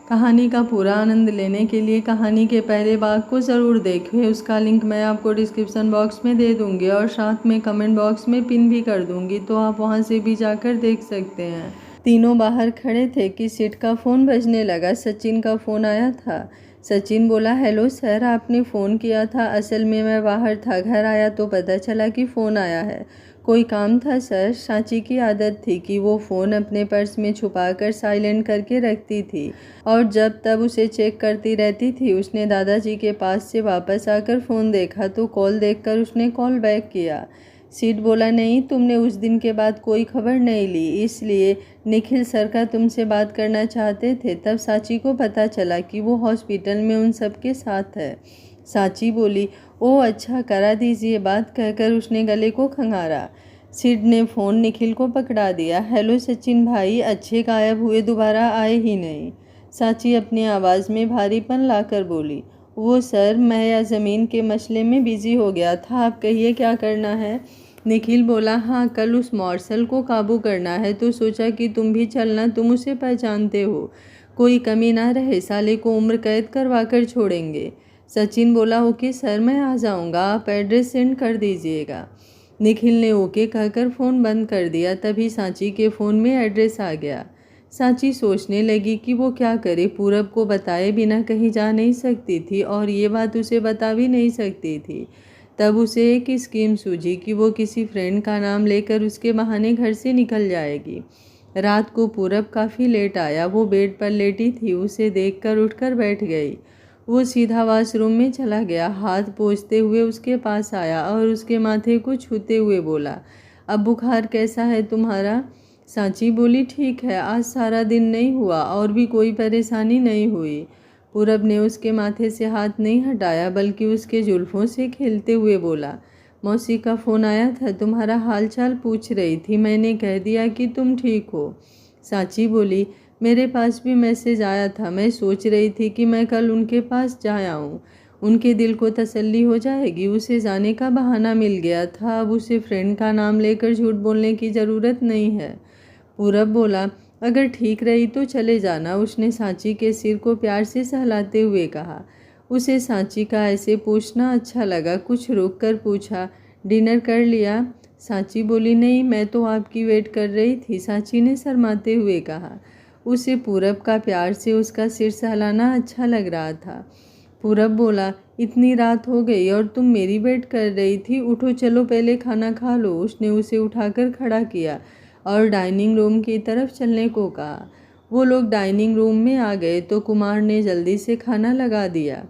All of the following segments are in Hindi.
कहानी का पूरा आनंद लेने के लिए कहानी के पहले भाग को ज़रूर देखें। उसका लिंक मैं आपको डिस्क्रिप्शन बॉक्स में दे दूँगी और साथ में कमेंट बॉक्स में पिन भी कर दूँगी, तो आप वहां से भी जाकर देख सकते हैं। तीनों बाहर खड़े थे कि सिट का फ़ोन बजने लगा। सचिन का फ़ोन आया था। सचिन बोला, हेलो सर, आपने फ़ोन किया था? असल में मैं बाहर था, घर आया तो पता चला कि फ़ोन आया है। कोई काम था सर? सांची की आदत थी कि वो फ़ोन अपने पर्स में छुपाकर साइलेंट करके रखती थी और जब तब उसे चेक करती रहती थी। उसने दादाजी के पास से वापस आकर फ़ोन देखा तो कॉल देखकर उसने कॉल बैक किया। सीट बोला, नहीं, तुमने उस दिन के बाद कोई खबर नहीं ली, इसलिए निखिल सर का तुमसे बात करना चाहते थे। तब सांची को पता चला कि वो हॉस्पिटल में उन सब के साथ है। सांची बोली, ओह अच्छा, करा दीजिए बात, कहकर उसने गले को खंगारा। सिड ने फ़ोन निखिल को पकड़ा दिया। हेलो सचिन भाई, अच्छे गायब हुए, दोबारा आए ही नहीं। सांची अपनी आवाज़ में भारीपन लाकर बोली, वो सर, मैं या ज़मीन के मसले में बिज़ी हो गया था, आप कहिए क्या करना है? निखिल बोला, हाँ, कल उस मार्शल को काबू करना है तो सोचा कि तुम भी चलना, तुम उसे पहचानते हो, कोई कमी ना रहे, साले को उम्र कैद करवा कर छोड़ेंगे। सचिन बोला, ओके सर, मैं आ जाऊंगा, आप एड्रेस सेंड कर दीजिएगा। निखिल ने ओके कहकर फ़ोन बंद कर दिया। तभी सांची के फ़ोन में एड्रेस आ गया। सांची सोचने लगी कि वो क्या करे। पूरब को बताए बिना कहीं जा नहीं सकती थी और ये बात उसे बता भी नहीं सकती थी। तब उसे एक स्कीम सूझी कि वो किसी फ्रेंड का नाम लेकर उसके बहाने घर से निकल जाएगी। रात को पूरब काफ़ी लेट आया। वो बेड पर लेटी थी। उसे देखकर उठकर बैठ गई। वो सीधा वॉशरूम में चला गया। हाथ पोंछते हुए उसके पास आया और उसके माथे को छूते हुए बोला, अब बुखार कैसा है तुम्हारा? सांची बोली, ठीक है, आज सारा दिन नहीं हुआ और भी कोई परेशानी नहीं हुई। पूरब ने उसके माथे से हाथ नहीं हटाया बल्कि उसके जुल्फ़ों से खेलते हुए बोला, मौसी का फ़ोन आया था, तुम्हारा हाल चाल पूछ रही थी, मैंने कह दिया कि तुम ठीक हो। सांची बोली, मेरे पास भी मैसेज आया था, मैं सोच रही थी कि मैं कल उनके पास जा आऊँ, उनके दिल को तसल्ली हो जाएगी। उसे जाने का बहाना मिल गया था, अब उसे फ्रेंड का नाम लेकर झूठ बोलने की ज़रूरत नहीं है। पूरब बोला, अगर ठीक रही तो चले जाना, उसने सांची के सिर को प्यार से सहलाते हुए कहा। उसे सांची का ऐसे पूछना अच्छा लगा। कुछ रुक कर पूछा, डिनर कर लिया? सांची बोली, नहीं, मैं तो आपकी वेट कर रही थी, सांची ने शर्माते हुए कहा। उसे पूरब का प्यार से उसका सिर सहलाना अच्छा लग रहा था। पूरब बोला, इतनी रात हो गई और तुम मेरी वेट कर रही थी, उठो चलो पहले खाना खा लो। उसने उसे उठाकर खड़ा किया और डाइनिंग रूम की तरफ चलने को कहा। वो लोग डाइनिंग रूम में आ गए तो कुमार ने जल्दी से खाना लगा दिया।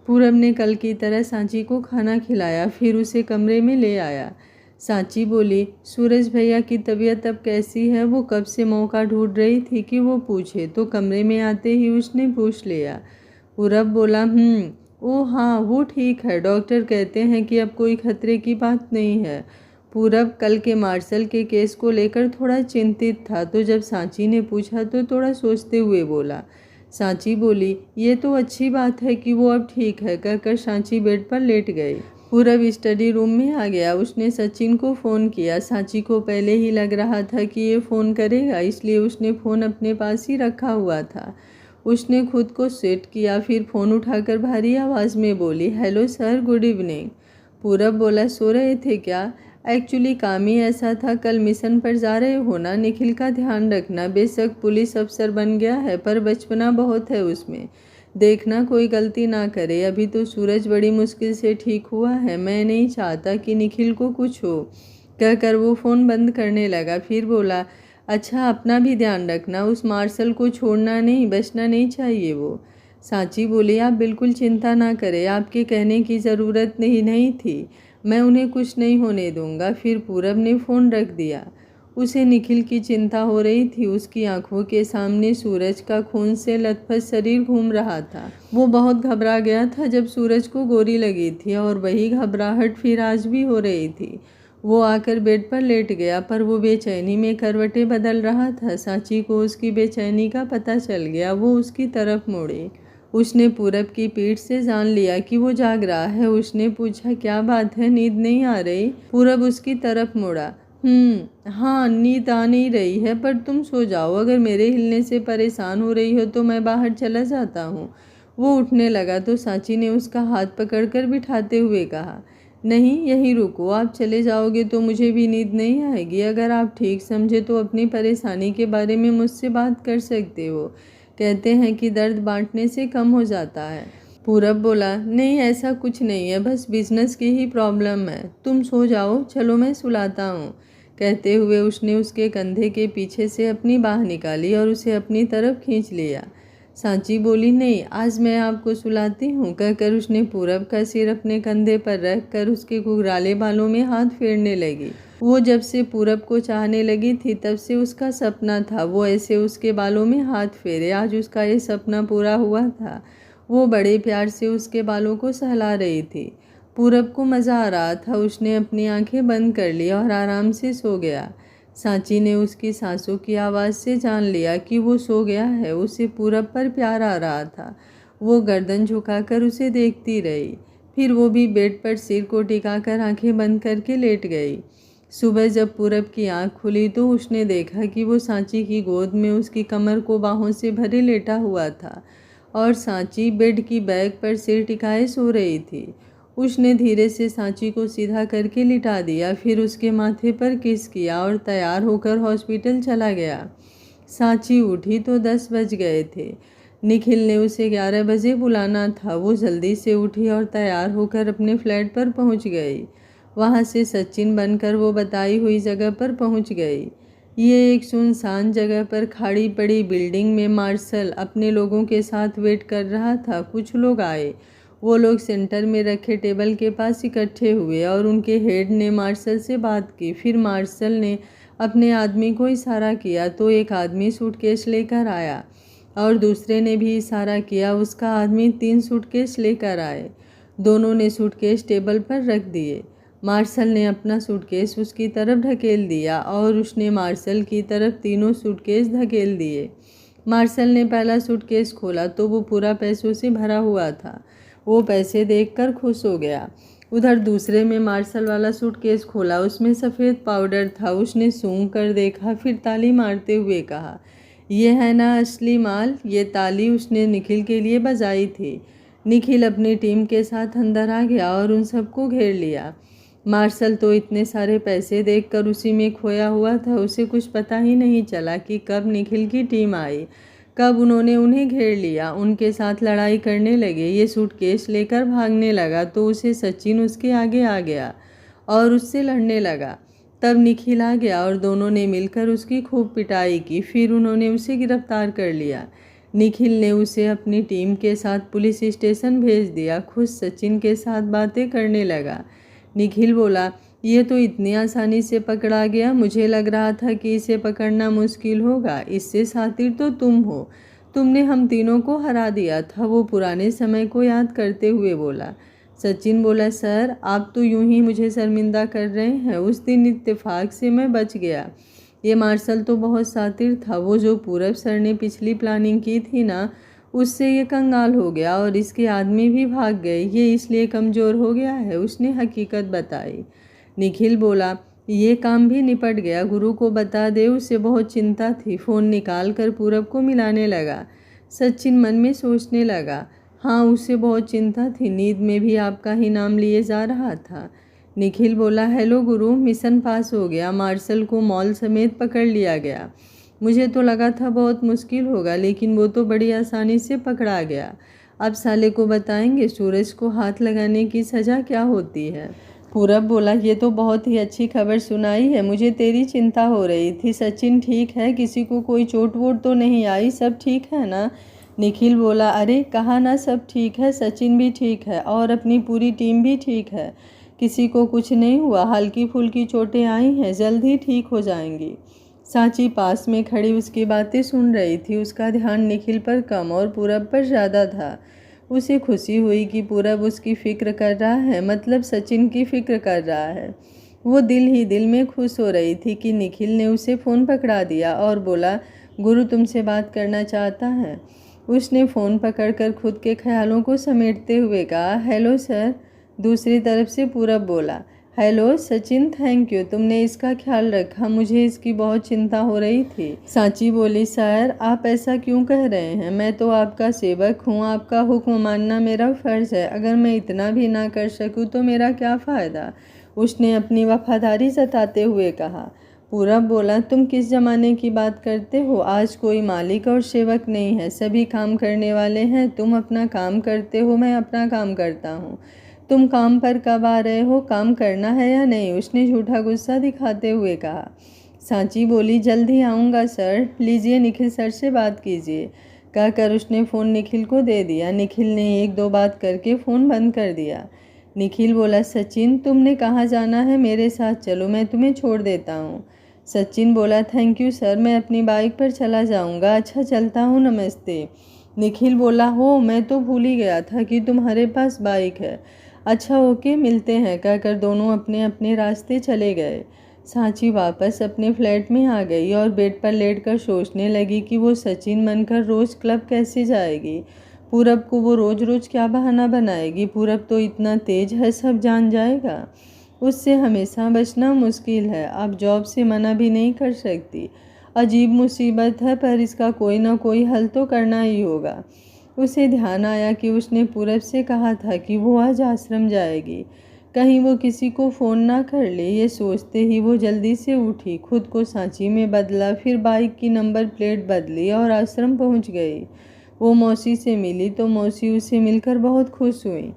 पूरब ने कल की तरह सांची को खाना खिलाया, फिर उसे कमरे में ले आया। सांची बोली, सूरज भैया की तबीयत अब कैसी है? वो कब से मौका ढूंढ रही थी कि वो पूछे तो कमरे में आते ही उसने पूछ लिया। पूरब बोला, ओ हाँ, वो ठीक है, डॉक्टर कहते हैं कि अब कोई खतरे की बात नहीं है। पूरब कल के मार्शल के केस को लेकर थोड़ा चिंतित था, तो जब सांची ने पूछा तो थोड़ा सोचते हुए बोला। सांची बोली, ये तो अच्छी बात है कि वो अब ठीक है, कहकर सांची बेड पर लेट गई। पूरब स्टडी रूम में आ गया। उसने सचिन को फ़ोन किया। सांची को पहले ही लग रहा था कि ये फ़ोन करेगा, इसलिए उसने फ़ोन अपने पास ही रखा हुआ था। उसने खुद को सेट किया, फिर फ़ोन उठाकर भारी आवाज़ में बोली, हेलो सर, गुड इवनिंग। पूरब बोला, सो रहे थे क्या? एक्चुअली काम ही ऐसा था, कल मिशन पर जा रहे हो ना, निखिल का ध्यान रखना, बेशक पुलिस अफसर बन गया है पर बचपना बहुत है उसमें, देखना कोई गलती ना करे। अभी तो सूरज बड़ी मुश्किल से ठीक हुआ है, मैं नहीं चाहता कि निखिल को कुछ हो, कहकर वो फ़ोन बंद करने लगा। फिर बोला, अच्छा, अपना भी ध्यान रखना, उस मार्शल को छोड़ना नहीं, बचना नहीं चाहिए वो। सांची बोली, आप बिल्कुल चिंता ना करें, आपके कहने की ज़रूरत नहीं थी, मैं उन्हें कुछ नहीं होने दूंगा। फिर पूरब ने फ़ोन रख दिया। उसे निखिल की चिंता हो रही थी। उसकी आंखों के सामने सूरज का खून से लथपथ शरीर घूम रहा था। वो बहुत घबरा गया था जब सूरज को गोली लगी थी और वही घबराहट फिर आज भी हो रही थी। वो आकर बेड पर लेट गया, पर वो बेचैनी में करवटें बदल रहा था। सांची को उसकी बेचैनी का पता चल गया। वो उसकी तरफ मुड़ी। उसने पूरब की पीठ से जान लिया कि वो जाग रहा है। उसने पूछा, क्या बात है, नींद नहीं आ रही? पूरब उसकी तरफ मुड़ा। हाँ, नींद आ नहीं रही है, पर तुम सो जाओ। अगर मेरे हिलने से परेशान हो रही हो तो मैं बाहर चला जाता हूँ। वो उठने लगा तो सांची ने उसका हाथ पकड़कर बिठाते हुए कहा, नहीं, यहीं रुको। आप चले जाओगे तो मुझे भी नींद नहीं आएगी। अगर आप ठीक समझे तो अपनी परेशानी के बारे में मुझसे बात कर सकते हो। कहते हैं कि दर्द बांटने से कम हो जाता है। पूरब बोला, नहीं, ऐसा कुछ नहीं है, बस बिजनेस की ही प्रॉब्लम है। तुम सो जाओ, चलो मैं सुलाता हूँ। कहते हुए उसने उसके कंधे के पीछे से अपनी बाह निकाली और उसे अपनी तरफ खींच लिया। सांची बोली, नहीं, आज मैं आपको सुलाती हूँ। कहकर उसने पूरब का सिर अपने कंधे पर रख कर उसके घुघराले बालों में हाथ फेरने लगी। वो जब से पूरब को चाहने लगी थी तब से उसका सपना था वो ऐसे उसके बालों में हाथ फेरे। आज उसका ये सपना पूरा हुआ था। वो बड़े प्यार से उसके बालों को सहला रही थी। पूरब को मज़ा आ रहा था। उसने अपनी आंखें बंद कर ली और आराम से सो गया। सांची ने उसकी सांसों की आवाज़ से जान लिया कि वो सो गया है। उसे पूरब पर प्यार आ रहा था। वो गर्दन झुकाकर उसे देखती रही। फिर वो भी बेड पर सिर को टिकाकर आंखें बंद करके लेट गई। सुबह जब पूरब की आंख खुली तो उसने देखा कि वो सांची की गोद में उसकी कमर को बाहों से भरे लेटा हुआ था और सांची बेड की बैग पर सिर टिकाए सो रही थी। उसने धीरे से सांची को सीधा करके लिटा दिया, फिर उसके माथे पर किस किया और तैयार होकर हॉस्पिटल चला गया। सांची उठी तो 10 बज गए थे। निखिल ने उसे 11 बजे बुलाना था। वो जल्दी से उठी और तैयार होकर अपने फ्लैट पर पहुंच गई। वहां से सचिन बनकर वो बताई हुई जगह पर पहुंच गई। ये एक सुनसान जगह पर खड़ी पड़ी बिल्डिंग में मार्शल अपने लोगों के साथ वेट कर रहा था। कुछ लोग आए। वो लोग सेंटर में रखे टेबल के पास इकट्ठे हुए और उनके हेड ने मार्शल से बात की। फिर मार्शल ने अपने आदमी को इशारा किया तो एक आदमी सूटकेस लेकर आया और दूसरे ने भी इशारा किया। उसका आदमी 3 सूटकेस लेकर आए। दोनों ने सूटकेस टेबल पर रख दिए। मार्शल ने अपना सूटकेस उसकी तरफ ढकेल दिया और उसने मार्शल की तरफ तीनों सूटकेस धकेल दिए। मार्शल ने पहला सूटकेस खोला तो वो पूरा पैसों से भरा हुआ था। वो पैसे देखकर खुश हो गया। उधर दूसरे में मार्शल वाला सूटकेस खोला, उसमें सफ़ेद पाउडर था। उसने सूंघ कर देखा, फिर ताली मारते हुए कहा, ये है ना असली माल। ये ताली उसने निखिल के लिए बजाई थी। निखिल अपनी टीम के साथ अंदर आ गया और उन सबको घेर लिया। मार्शल तो इतने सारे पैसे देखकर उसी में खोया हुआ था। उसे कुछ पता ही नहीं चला कि कब निखिल की टीम आई, कब उन्होंने उन्हें घेर लिया, उनके साथ लड़ाई करने लगे। ये सूटकेस लेकर भागने लगा तो उसे सचिन उसके आगे आ गया और उससे लड़ने लगा। तब निखिल आ गया और दोनों ने मिलकर उसकी खूब पिटाई की। फिर उन्होंने उसे गिरफ्तार कर लिया। निखिल ने उसे अपनी टीम के साथ पुलिस स्टेशन भेज दिया। खुद सचिन के साथ बातें करने लगा। निखिल बोला, ये तो इतनी आसानी से पकड़ा गया, मुझे लग रहा था कि इसे पकड़ना मुश्किल होगा। इससे शातिर तो तुम हो, तुमने हम तीनों को हरा दिया था। वो पुराने समय को याद करते हुए बोला। सचिन बोला, सर आप तो यूं ही मुझे शर्मिंदा कर रहे हैं। उस दिन इत्तेफाक से मैं बच गया। ये मार्शल तो बहुत शातिर था। वो जो पूरब सर ने पिछली प्लानिंग की थी ना, उससे ये कंगाल हो गया और इसके आदमी भी भाग गए। ये इसलिए कमज़ोर हो गया है। उसने हकीकत बताई। निखिल बोला, ये काम भी निपट गया, गुरु को बता दे, उसे बहुत चिंता थी। फ़ोन निकाल कर पूरब को मिलाने लगा। सचिन मन में सोचने लगा, हाँ उसे बहुत चिंता थी, नींद में भी आपका ही नाम लिए जा रहा था। निखिल बोला, हेलो गुरु, मिशन पास हो गया। मार्शल को मॉल समेत पकड़ लिया गया। मुझे तो लगा था बहुत मुश्किल होगा, लेकिन वो तो बड़ी आसानी से पकड़ा गया। अब साले को बताएंगे सूरज को हाथ लगाने की सज़ा क्या होती है। पूरब बोला, ये तो बहुत ही अच्छी खबर सुनाई है, मुझे तेरी चिंता हो रही थी। सचिन ठीक है, किसी को कोई चोट वोट तो नहीं आई, सब ठीक है ना। निखिल बोला, अरे कहा ना सब ठीक है, सचिन भी ठीक है और अपनी पूरी टीम भी ठीक है, किसी को कुछ नहीं हुआ, हल्की फुल्की चोटें आई हैं, जल्द ही ठीक हो जाएंगी। सांची पास में खड़ी उसकी बातें सुन रही थी। उसका ध्यान निखिल पर कम और पूरब पर ज़्यादा था। उसे खुशी हुई कि पूरब उसकी फ़िक्र कर रहा है, मतलब सचिन की फ़िक्र कर रहा है। वो दिल ही दिल में खुश हो रही थी कि निखिल ने उसे फ़ोन पकड़ा दिया और बोला, गुरु तुमसे बात करना चाहता है। उसने फ़ोन पकड़कर खुद के ख्यालों को समेटते हुए कहा, हेलो सर। दूसरी तरफ से पूरब बोला, हेलो सचिन, थैंक यू, तुमने इसका ख्याल रखा, मुझे इसकी बहुत चिंता हो रही थी। सांची बोली, सर आप ऐसा क्यों कह रहे हैं, मैं तो आपका सेवक हूँ, आपका हुक्म मानना मेरा फ़र्ज़ है। अगर मैं इतना भी ना कर सकूँ तो मेरा क्या फ़ायदा, उसने अपनी वफादारी जताते हुए कहा। पूरब बोला, तुम किस ज़माने की बात करते हो, आज कोई मालिक और सेवक नहीं है, सभी काम करने वाले हैं। तुम अपना काम करते हो, मैं अपना काम करता हूँ। तुम काम पर कब आ रहे हो, काम करना है या नहीं, उसने झूठा गुस्सा दिखाते हुए कहा। सांची बोली, जल्दी आऊँगा सर, लीजिए निखिल सर से बात कीजिए, कहकर उसने फ़ोन निखिल को दे दिया। निखिल ने एक दो बात करके फ़ोन बंद कर दिया। निखिल बोला, सचिन तुमने कहाँ जाना है, मेरे साथ चलो, मैं तुम्हें छोड़ देता हूँ। सचिन बोला, थैंक यू सर, मैं अपनी बाइक पर चला जाऊँगा। अच्छा चलता हूँ, नमस्ते। निखिल बोला, हो मैं तो भूल ही गया था कि तुम्हारे पास बाइक है। अच्छा ओके, मिलते हैं, कहकर दोनों अपने अपने रास्ते चले गए। सांची वापस अपने फ्लैट में आ गई और बेड पर लेटकर सोचने लगी कि वो सचिन बनकर रोज़ क्लब कैसे जाएगी। पूरब को वो रोज़ रोज़ क्या बहाना बनाएगी, पूरब तो इतना तेज है, सब जान जाएगा। उससे हमेशा बचना मुश्किल है, अब जॉब से मना भी नहीं कर सकती। अजीब मुसीबत है, पर इसका कोई ना कोई हल तो करना ही होगा। उसे ध्यान आया कि उसने पूरब से कहा था कि वो आज आश्रम जाएगी, कहीं वो किसी को फ़ोन ना कर ले। ये सोचते ही वो जल्दी से उठी, खुद को सांची में बदला, फिर बाइक की नंबर प्लेट बदली और आश्रम पहुंच गई। वो मौसी से मिली तो मौसी उसे मिलकर बहुत खुश हुई।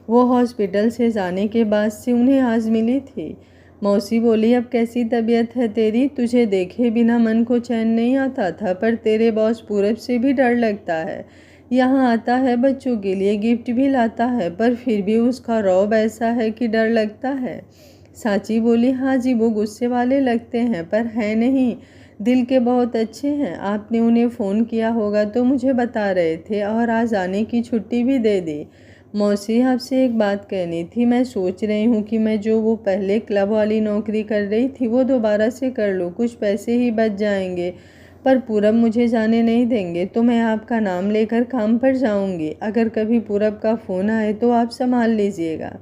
वो हॉस्पिटल से जाने के बाद से उन्हें आज मिली थी। मौसी बोली, अब कैसी तबीयत है तेरी, तुझे देखे बिना मन को चैन नहीं आता था, पर तेरे बॉस पूरब से भी डर लगता है। यहाँ आता है, बच्चों के लिए गिफ्ट भी लाता है, पर फिर भी उसका रौब ऐसा है कि डर लगता है। सांची बोली, हाँ जी, वो गुस्से वाले लगते हैं, पर है नहीं, दिल के बहुत अच्छे हैं। आपने उन्हें फ़ोन किया होगा तो मुझे बता रहे थे, और आज आने की छुट्टी भी दे दी। मौसी आपसे एक बात कहनी थी, मैं सोच रही हूँ कि मैं जो वो पहले क्लब वाली नौकरी कर रही थी वो दोबारा से कर लूँ, कुछ पैसे ही बच जाएंगे, पर पूरब मुझे जाने नहीं देंगे, तो मैं आपका नाम लेकर काम पर जाऊंगी। अगर कभी पूरब का फ़ोन आए तो आप संभाल लीजिएगा।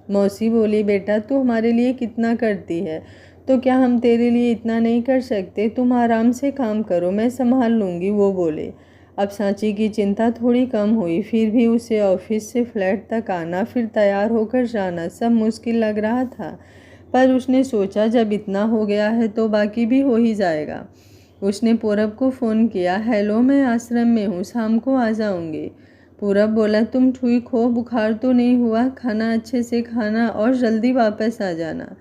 मौसी बोली, बेटा तू हमारे लिए कितना करती है, तो क्या हम तेरे लिए इतना नहीं कर सकते, तुम आराम से काम करो, मैं संभाल लूँगी, वो बोले। अब सांची की चिंता थोड़ी कम हुई, फिर भी उसे ऑफिस से फ्लैट तक आना, फिर तैयार होकर जाना, सब मुश्किल लग रहा था। पर उसने सोचा जब इतना हो गया है तो बाकी भी हो ही जाएगा। उसने पूरब को फ़ोन किया, हेलो मैं आश्रम में हूँ, शाम को आ जाऊँगी। पूरब बोला, तुम ठीक हो, बुखार तो नहीं हुआ, खाना अच्छे से खाना और जल्दी वापस आ जाना।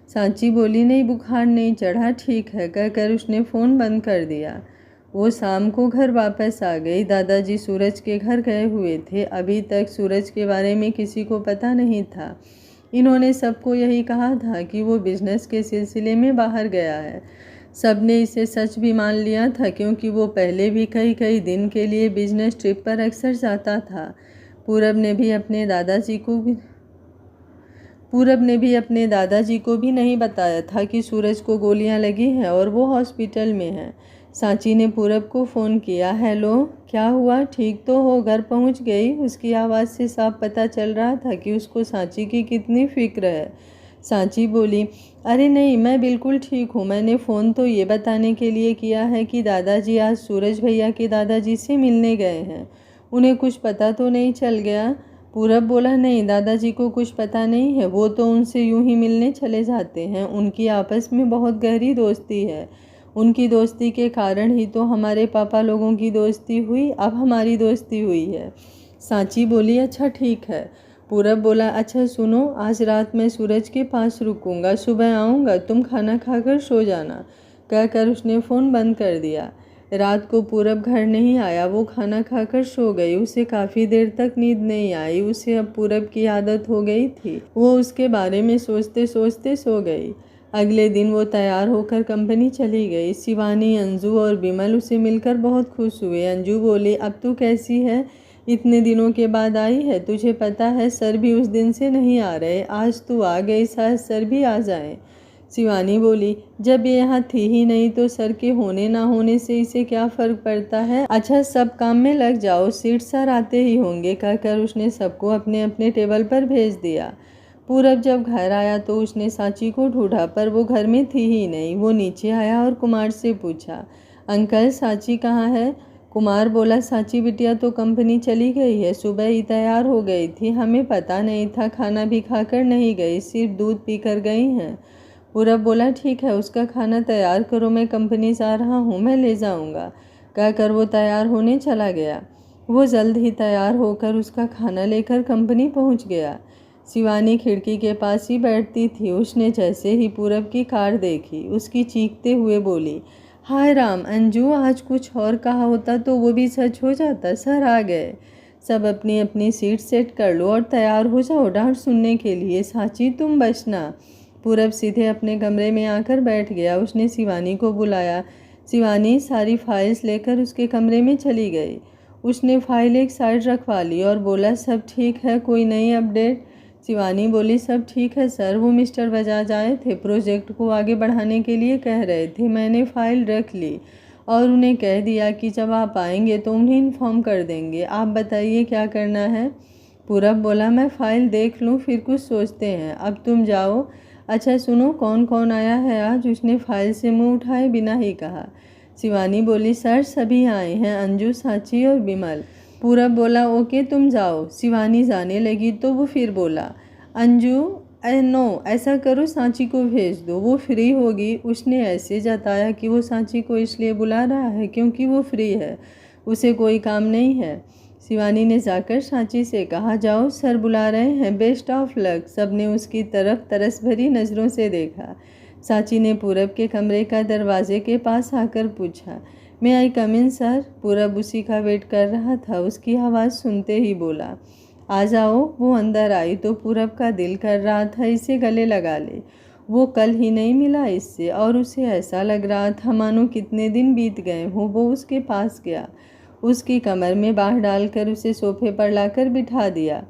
सांची बोली, नहीं बुखार नहीं चढ़ा, ठीक है, कहकर उसने फ़ोन बंद कर दिया। वो शाम को घर वापस आ गई। दादाजी सूरज के घर गए हुए थे, अभी तक सूरज के बारे में किसी को पता नहीं था। इन्होंने सबको यही कहा था कि वो बिजनेस के सिलसिले में बाहर गया है। सबने इसे सच भी मान लिया था, क्योंकि वो पहले भी कई कई दिन के लिए बिजनेस ट्रिप पर अक्सर जाता था। पूरब ने भी अपने दादाजी को भी नहीं बताया था कि सूरज को गोलियां लगी हैं और वो हॉस्पिटल में है। सांची ने पूरब को फ़ोन किया, हेलो क्या हुआ, ठीक तो हो, घर पहुंच गई। उसकी आवाज़ से साफ पता चल रहा था कि उसको सांची की कितनी फ़िक्र है। सांची बोली, अरे नहीं मैं बिल्कुल ठीक हूँ, मैंने फ़ोन तो ये बताने के लिए किया है कि दादाजी आज सूरज भैया के दादाजी से मिलने गए हैं, उन्हें कुछ पता तो नहीं चल गया। पूरब बोला, नहीं दादाजी को कुछ पता नहीं है, वो तो उनसे यूं ही मिलने चले जाते हैं, उनकी आपस में बहुत गहरी दोस्ती है, उनकी दोस्ती के कारण ही तो हमारे पापा लोगों की दोस्ती हुई, अब हमारी दोस्ती हुई है। सांची बोली, अच्छा ठीक है। पूरब बोला, अच्छा सुनो, आज रात मैं सूरज के पास रुकूंगा, सुबह आऊँगा, तुम खाना खाकर सो जाना, कहकर उसने फ़ोन बंद कर दिया। रात को पूरब घर नहीं आया, वो खाना खाकर सो गई। उसे काफ़ी देर तक नींद नहीं आई, उसे अब पूरब की आदत हो गई थी, वो उसके बारे में सोचते सोचते सो गई। अगले दिन वो तैयार होकर कंपनी चली गई। शिवानी, अंजू और बिमल उसे मिलकर बहुत खुश हुए। अंजू बोली, अब तू कैसी है, इतने दिनों के बाद आई है, तुझे पता है सर भी उस दिन से नहीं आ रहे, आज तू आ गई, शायद सर भी आ जाएं। शिवानी बोली, जब ये यहाँ थी ही नहीं तो सर के होने ना होने से इसे क्या फ़र्क पड़ता है, अच्छा सब काम में लग जाओ, सीट सर आते ही होंगे, कहकर उसने सबको अपने अपने टेबल पर भेज दिया। पूरब जब घर आया तो उसने सांची को ढूंढा, पर वो घर में थी ही नहीं। वो नीचे आया और कुमार से पूछा, अंकल सांची कहाँ है? कुमार बोला, सांची बिटिया तो कंपनी चली गई है, सुबह ही तैयार हो गई थी, हमें पता नहीं था, खाना भी खाकर नहीं गई, सिर्फ दूध पीकर गई हैं। पूरब बोला, ठीक है, उसका खाना तैयार करो, मैं कंपनी जा रहा हूँ, मैं ले जाऊँगा। कहकर वो तैयार होने चला गया। वो जल्द ही तैयार होकर उसका खाना लेकर कंपनी पहुँच गया। शिवानी खिड़की के पास ही बैठती थी। उसने जैसे ही पूरब की कार देखी, उसकी चीखते हुए बोली, हाय राम, अंजू, आज कुछ और कहा होता तो वो भी सच हो जाता। सर आ गए, सब अपनी अपनी सीट सेट कर लो और तैयार हो जाओ डांट सुनने के लिए। सांची तुम बचना। पूरब सीधे अपने कमरे में आकर बैठ गया। उसने शिवानी को बुलाया। शिवानी सारी फाइल्स लेकर उसके कमरे में चली गई। उसने फाइल एक साइड रखवा ली और बोला, सब ठीक है, कोई नई अपडेट? शिवानी बोली, सब ठीक है सर, वो मिस्टर बजाज आए थे, प्रोजेक्ट को आगे बढ़ाने के लिए कह रहे थे, मैंने फ़ाइल रख ली और उन्हें कह दिया कि जब आप आएंगे तो उन्हें इन्फॉर्म कर देंगे। आप बताइए क्या करना है? पूरब बोला, मैं फ़ाइल देख लूँ फिर कुछ सोचते हैं, अब तुम जाओ। अच्छा सुनो, कौन कौन आया है आज? उसने फाइल से मुँह उठाए बिना ही कहा। शिवानी बोली, सर सभी आए हैं, अंजू, सांची और बिमल। पूरब बोला, ओके तुम जाओ। शिवानी जाने लगी तो वो फिर बोला, अंजू नो, ऐसा करो सांची को भेज दो, वो फ्री होगी। उसने ऐसे जताया कि वो सांची को इसलिए बुला रहा है क्योंकि वो फ्री है, उसे कोई काम नहीं है। शिवानी ने जाकर सांची से कहा, जाओ सर बुला रहे हैं, बेस्ट ऑफ लक। सबने उसकी तरफ तरस भरी नज़रों से देखा। सांची ने पूरब के कमरे का दरवाजे के पास आकर पूछा, मैं आई कम इन सर? पूरब उसी का वेट कर रहा था। उसकी आवाज़ सुनते ही बोला, आ जाओ। वो अंदर आई तो पूरब का दिल कर रहा था इसे गले लगा ले। वो कल ही नहीं मिला इससे और उसे ऐसा लग रहा था मानो कितने दिन बीत गए हों। वो उसके पास गया, उसकी कमर में बाह डालकर उसे सोफे पर लाकर बिठा दिया।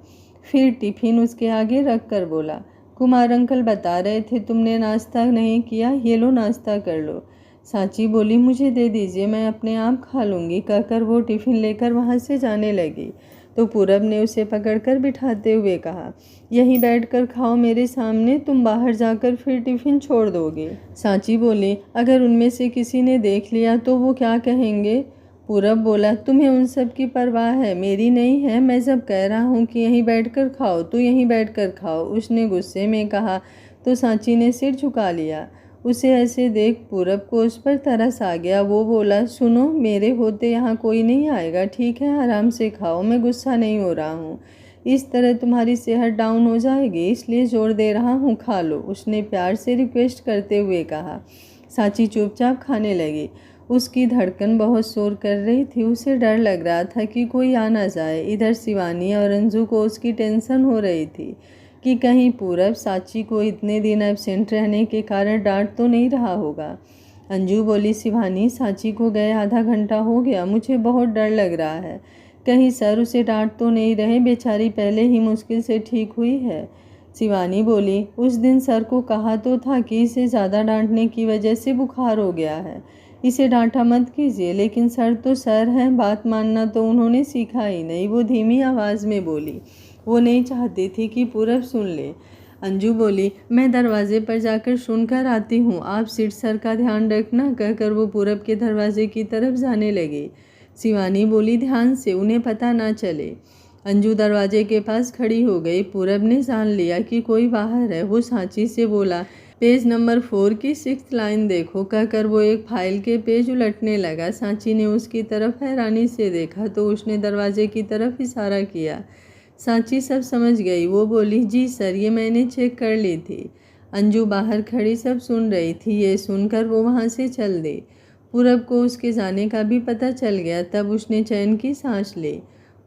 फिर टिफ़िन उसके आगे रख कर बोला, कुमार अंकल बता रहे थे तुमने नाश्ता नहीं किया, ये लो नाश्ता कर लो। सांची बोली, मुझे दे दीजिए, मैं अपने आप खा लूँगी। कहकर वो टिफ़िन लेकर वहाँ से जाने लगी तो पूरब ने उसे पकड़कर बिठाते हुए कहा, यहीं बैठकर खाओ मेरे सामने, तुम बाहर जाकर फिर टिफ़िन छोड़ दोगे। सांची बोली, अगर उनमें से किसी ने देख लिया तो वो क्या कहेंगे? पूरब बोला, तुम्हें उन सब की परवाह है, मेरी नहीं है। मैं जब कह रहा हूँ कि यहीं बैठकर खाओ तो यहीं बैठकर खाओ। उसने गुस्से में कहा तो सांची ने सिर झुका लिया। उसे ऐसे देख पूरब को उस पर तरस आ गया। वो बोला, सुनो, मेरे होते यहाँ कोई नहीं आएगा, ठीक है, आराम से खाओ, मैं गुस्सा नहीं हो रहा हूँ। इस तरह तुम्हारी सेहत डाउन हो जाएगी, इसलिए जोर दे रहा हूँ, खा लो। उसने प्यार से रिक्वेस्ट करते हुए कहा। सांची चुपचाप खाने लगी। उसकी धड़कन बहुत शोर कर रही थी। उसे डर लग रहा था कि कोई आ ना जाए। इधर शिवानी और अंजू को उसकी टेंशन हो रही थी कि कहीं पूरब सांची को इतने दिन एब्सेंट रहने के कारण डांट तो नहीं रहा होगा। अंजू बोली, शिवानी, सांची को गए आधा घंटा हो गया, मुझे बहुत डर लग रहा है, कहीं सर उसे डांट तो नहीं रहे, बेचारी पहले ही मुश्किल से ठीक हुई है। शिवानी बोली, उस दिन सर को कहा तो था कि इसे ज़्यादा डांटने की वजह से बुखार हो गया है, इसे डांटा मत कीजिए, लेकिन सर तो सर हैं, बात मानना तो उन्होंने सीखा ही नहीं। वो धीमी आवाज़ में बोली। वो नहीं चाहती थी कि पूरब सुन ले। अंजू बोली, मैं दरवाजे पर जाकर सुनकर आती हूँ, आप सीट सर का ध्यान रखना। कहकर वो पूरब के दरवाजे की तरफ जाने लगी। शिवानी बोली, ध्यान से, उन्हें पता ना चले। अंजू दरवाजे के पास खड़ी हो गई। पूरब ने जान लिया कि कोई बाहर है। वो सांची से बोला, पेज नंबर 4 की 6th लाइन देखो। कहकर वो एक फाइल के पेज उलटने लगा। सांची ने उसकी तरफ हैरानी से देखा तो उसने दरवाजे की तरफ इशारा किया। सांची सब समझ गई। वो बोली, जी सर, ये मैंने चेक कर ली थी। अंजू बाहर खड़ी सब सुन रही थी। ये सुनकर वो वहाँ से चल दी। पूरब को उसके जाने का भी पता चल गया। तब उसने चैन की सांस ली।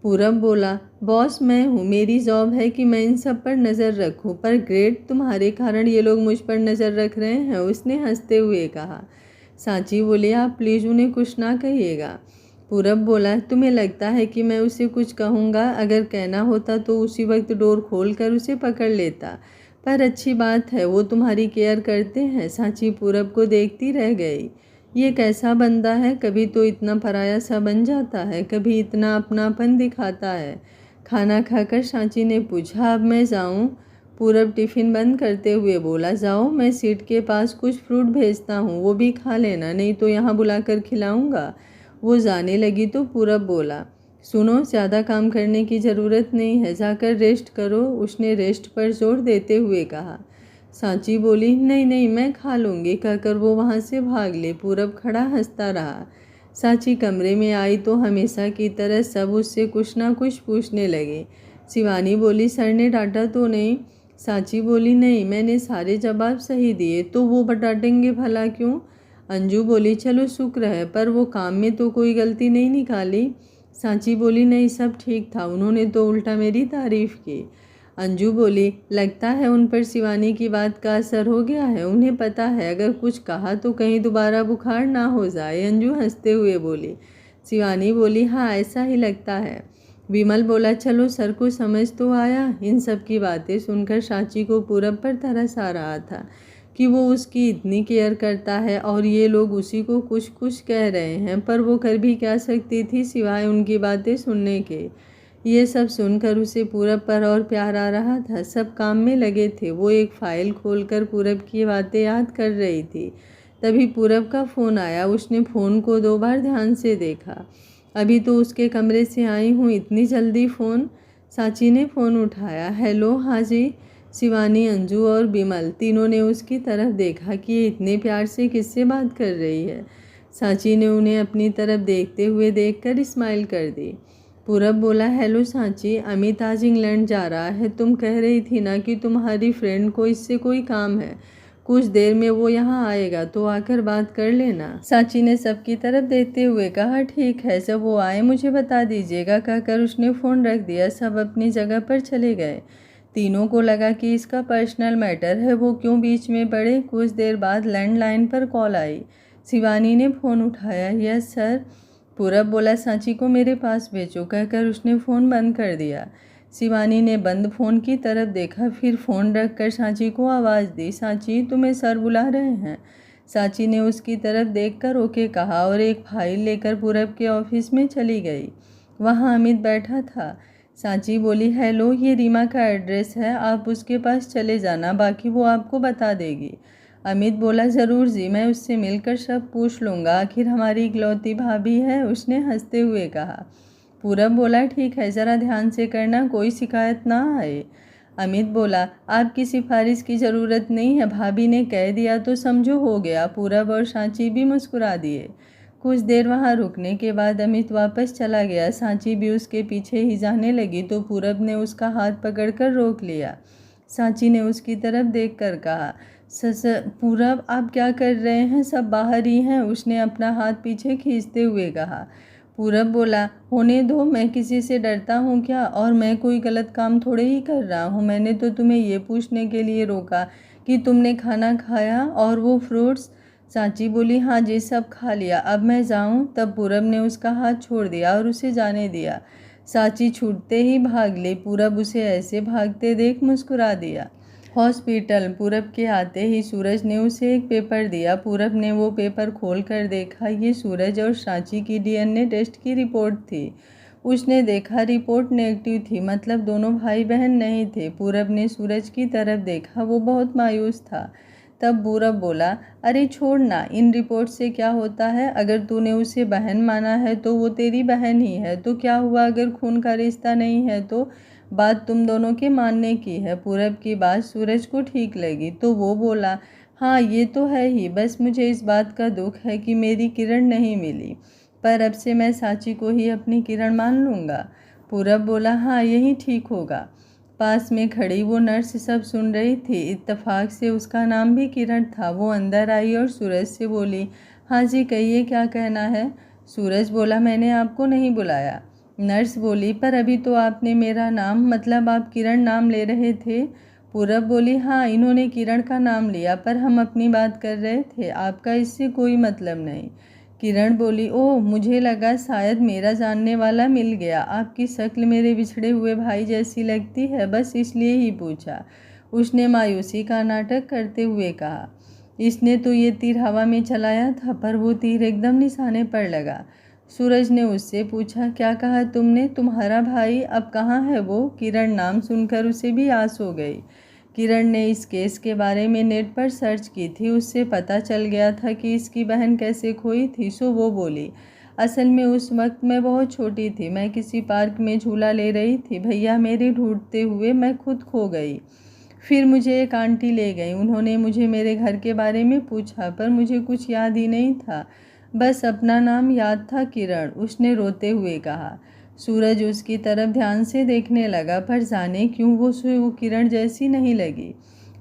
पूरब बोला, बॉस मैं हूँ, मेरी जॉब है कि मैं इन सब पर नज़र रखूँ, पर ग्रेट, तुम्हारे कारण ये लोग मुझ पर नज़र रख रहे हैं। उसने हंसते हुए कहा। सांची बोली, आप प्लीज़ उन्हें कुछ ना कहिएगा। पूरब बोला, तुम्हें लगता है कि मैं उसे कुछ कहूँगा? अगर कहना होता तो उसी वक्त डोर खोलकर उसे पकड़ लेता, पर अच्छी बात है वो तुम्हारी केयर करते हैं। सांची पूरब को देखती रह गई। ये कैसा बंदा है, कभी तो इतना पराया सा बन जाता है, कभी इतना अपनापन दिखाता है। खाना खाकर सांची ने पूछा, अब मैं जाऊँ? पूरब टिफ़िन बंद करते हुए बोला, जाओ मैं सीट के पास कुछ फ्रूट भेजता हूँ, वो भी खा लेना, नहीं तो यहाँ बुलाकर खिलाऊंगा। वो जाने लगी तो पूरब बोला, सुनो, ज़्यादा काम करने की ज़रूरत नहीं है, जाकर रेस्ट करो। उसने रेस्ट पर जोर देते हुए कहा। सांची बोली, नहीं नहीं मैं खा लूँगी, कहकर वो वहाँ से भाग ले। पूरब खड़ा हंसता रहा। सांची कमरे में आई तो हमेशा की तरह सब उससे कुछ ना कुछ पूछने लगे। शिवानी बोली, सर ने डांटा तो नहीं? सांची बोली, नहीं, मैंने सारे जवाब सही दिए, तो वो डांटेंगे भला क्यों? अंजू बोली, चलो शुक्र है, पर वो काम में तो कोई गलती नहीं निकाली। सांची बोली, नहीं, सब ठीक था, उन्होंने तो उल्टा मेरी तारीफ की। अंजू बोली, लगता है उन पर शिवानी की बात का असर हो गया है, उन्हें पता है अगर कुछ कहा तो कहीं दोबारा बुखार ना हो जाए। अंजू हंसते हुए बोली। शिवानी बोली, हाँ ऐसा ही लगता है। विमल बोला, चलो सर को समझ तो आया। इन सब की बातें सुनकर सांची को पूरब पर तरस आ रहा था कि वो उसकी इतनी केयर करता है और ये लोग उसी को कुछ कुछ कह रहे हैं, पर वो कर भी क्या सकती थी सिवाय उनकी बातें सुनने के। ये सब सुनकर उसे पूरब पर और प्यार आ रहा था। सब काम में लगे थे। वो एक फ़ाइल खोलकर पूरब की बातें याद कर रही थी। तभी पूरब का फ़ोन आया। उसने फ़ोन को 2 बार ध्यान से देखा। अभी तो उसके कमरे से आई हूँ, इतनी जल्दी फ़ोन? सांची ने फ़ोन उठाया। हेलो, हाँ जी। शिवानी, अंजू और बिमल तीनों ने उसकी तरफ देखा कि ये इतने प्यार से किससे बात कर रही है। सांची ने उन्हें अपनी तरफ देखते हुए देखकर स्माइल कर दी। पूरब बोला, हेलो सांची, अमित आज इंग्लैंड जा रहा है। तुम कह रही थी ना कि तुम्हारी फ्रेंड को इससे कोई काम है। कुछ देर में वो यहाँ आएगा तो आकर बात कर लेना। सांची ने सबकी तरफ देखते हुए कहा, ठीक है, जब वो आए मुझे बता दीजिएगा, कहकर उसने फ़ोन रख दिया। सब अपनी जगह पर चले गए। तीनों को लगा कि इसका पर्सनल मैटर है, वो क्यों बीच में पड़े। कुछ देर बाद लैंडलाइन पर कॉल आई। शिवानी ने फ़ोन उठाया। Yes sir. पूरब बोला, सांची को मेरे पास भेजो, कहकर उसने फ़ोन बंद कर दिया। शिवानी ने बंद फ़ोन की तरफ देखा, फिर फ़ोन रखकर सांची को आवाज़ दी, सांची तुम्हें सर बुला रहे हैं। सांची ने उसकी तरफ देखकर ओके कहा और एक फाइल लेकर पूरब के ऑफिस में चली गई। वहाँ अमित बैठा था। सांची बोली, हेलो, ये रीमा का एड्रेस है, आप उसके पास चले जाना, बाकी वो आपको बता देगी। अमित बोला, ज़रूर जी, मैं उससे मिलकर सब पूछ लूँगा, आखिर हमारी इकलौती भाभी है। उसने हंसते हुए कहा। पूरब बोला, ठीक है, ज़रा ध्यान से करना, कोई शिकायत ना आए। अमित बोला, आपकी सिफारिश की ज़रूरत नहीं है, भाभी ने कह दिया तो समझो हो गया। पूरब और सांची भी मुस्कुरा दिए। कुछ देर वहाँ रुकने के बाद अमित वापस चला गया। सांची भी उसके पीछे ही जाने लगी तो पूरब ने उसका हाथ पकड़कर रोक लिया। सांची ने उसकी तरफ देखकर कहा, पूरब आप क्या कर रहे हैं, सब बाहर ही हैं। उसने अपना हाथ पीछे खींचते हुए कहा। पूरब बोला, होने दो, मैं किसी से डरता हूँ क्या, और मैं कोई गलत काम थोड़े ही कर रहा हूँ। मैंने तो तुम्हें ये पूछने के लिए रोका कि तुमने खाना खाया और वो फ्रूट्स। सांची बोली, हाँ जी, सब खा लिया, अब मैं जाऊँ? तब पूरब ने उसका हाथ छोड़ दिया और उसे जाने दिया। सांची छूटते ही भाग ली। पूरब उसे ऐसे भागते देख मुस्कुरा दिया। हॉस्पिटल। पूरब के आते ही सूरज ने उसे एक पेपर दिया। पूरब ने वो पेपर खोल कर देखा। ये सूरज और सांची की डीएनए टेस्ट की रिपोर्ट थी। उसने देखा रिपोर्ट नेगेटिव थी, मतलब दोनों भाई बहन नहीं थे। पूरब ने सूरज की तरफ देखा, वो बहुत मायूस था। तब पूरब बोला, अरे छोड़ ना, इन रिपोर्ट से क्या होता है, अगर तूने उसे बहन माना है तो वो तेरी बहन ही है, तो क्या हुआ अगर खून का रिश्ता नहीं है तो? बात तुम दोनों के मानने की है। पूरब की बात सूरज को ठीक लगी तो वो बोला, हाँ ये तो है ही, बस मुझे इस बात का दुख है कि मेरी किरण नहीं मिली, पर अब से मैं सांची को ही अपनी किरण मान लूँगा। पूरब बोला, हाँ यही ठीक होगा। पास में खड़ी वो नर्स सब सुन रही थी। इत्तेफाक से उसका नाम भी किरण था। वो अंदर आई और सूरज से बोली, हाँ जी कहिए, क्या कहना है? सूरज बोला, मैंने आपको नहीं बुलाया। नर्स बोली, पर अभी तो आपने मेरा नाम, मतलब आप किरण नाम ले रहे थे। पूरब बोली, हाँ इन्होंने किरण का नाम लिया, पर हम अपनी बात कर रहे थे, आपका इससे कोई मतलब नहीं। किरण बोली, ओह मुझे लगा शायद मेरा जानने वाला मिल गया, आपकी शक्ल मेरे बिछड़े हुए भाई जैसी लगती है, बस इसलिए ही पूछा। उसने मायूसी का नाटक करते हुए कहा, इसने तो ये तीर हवा में चलाया था, पर वो तीर एकदम निशाने पर लगा। सूरज ने उससे पूछा, क्या कहा तुमने? तुम्हारा भाई अब कहाँ है वो? किरण नाम सुनकर उसे भी आस हो गई। किरण ने इस केस के बारे में नेट पर सर्च की थी। उससे पता चल गया था कि इसकी बहन कैसे खोई थी। सो वो बोली, असल में उस वक्त मैं बहुत छोटी थी। मैं किसी पार्क में झूला ले रही थी। भैया मेरे ढूंढते हुए मैं खुद खो गई। फिर मुझे एक आंटी ले गई। उन्होंने मुझे मेरे घर के बारे में पूछा, पर मुझे कुछ याद ही नहीं था। बस अपना नाम याद था, किरण, उसने रोते हुए कहा। सूरज उसकी तरफ ध्यान से देखने लगा, पर जाने क्यों वो किरण जैसी नहीं लगी।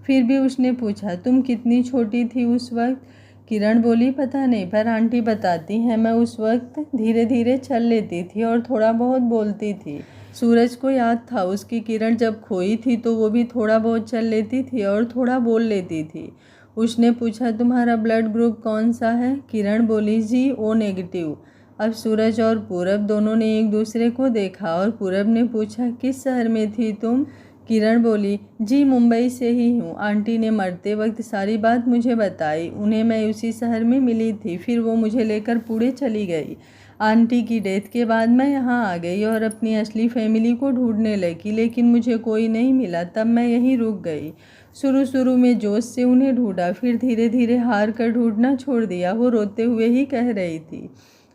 फिर भी उसने पूछा, तुम कितनी छोटी थी उस वक्त? किरण बोली, पता नहीं, पर आंटी बताती हैं मैं उस वक्त धीरे धीरे चल लेती थी और थोड़ा बहुत बोलती थी। सूरज को याद था उसकी किरण जब खोई थी तो वो भी थोड़ा बहुत चल लेती थी और थोड़ा बोल लेती थी। उसने पूछा, तुम्हारा ब्लड ग्रुप कौन सा है? किरण बोली, जी ओ नेगेटिव। अब सूरज और पूरब दोनों ने एक दूसरे को देखा और पूरब ने पूछा, किस शहर में थी तुम? किरण बोली, जी मुंबई से ही हूँ। आंटी ने मरते वक्त सारी बात मुझे बताई। उन्हें मैं उसी शहर में मिली थी। फिर वो मुझे लेकर पुणे चली गई। आंटी की डेथ के बाद मैं यहाँ आ गई और अपनी असली फैमिली को ढूंढने लगी, लेकिन मुझे कोई नहीं मिला। तब मैं यहीं रुक गई। शुरू में जोश से उन्हें ढूंढा, फिर धीरे धीरे हार कर ढूंढना छोड़ दिया। वो रोते हुए ही कह रही थी।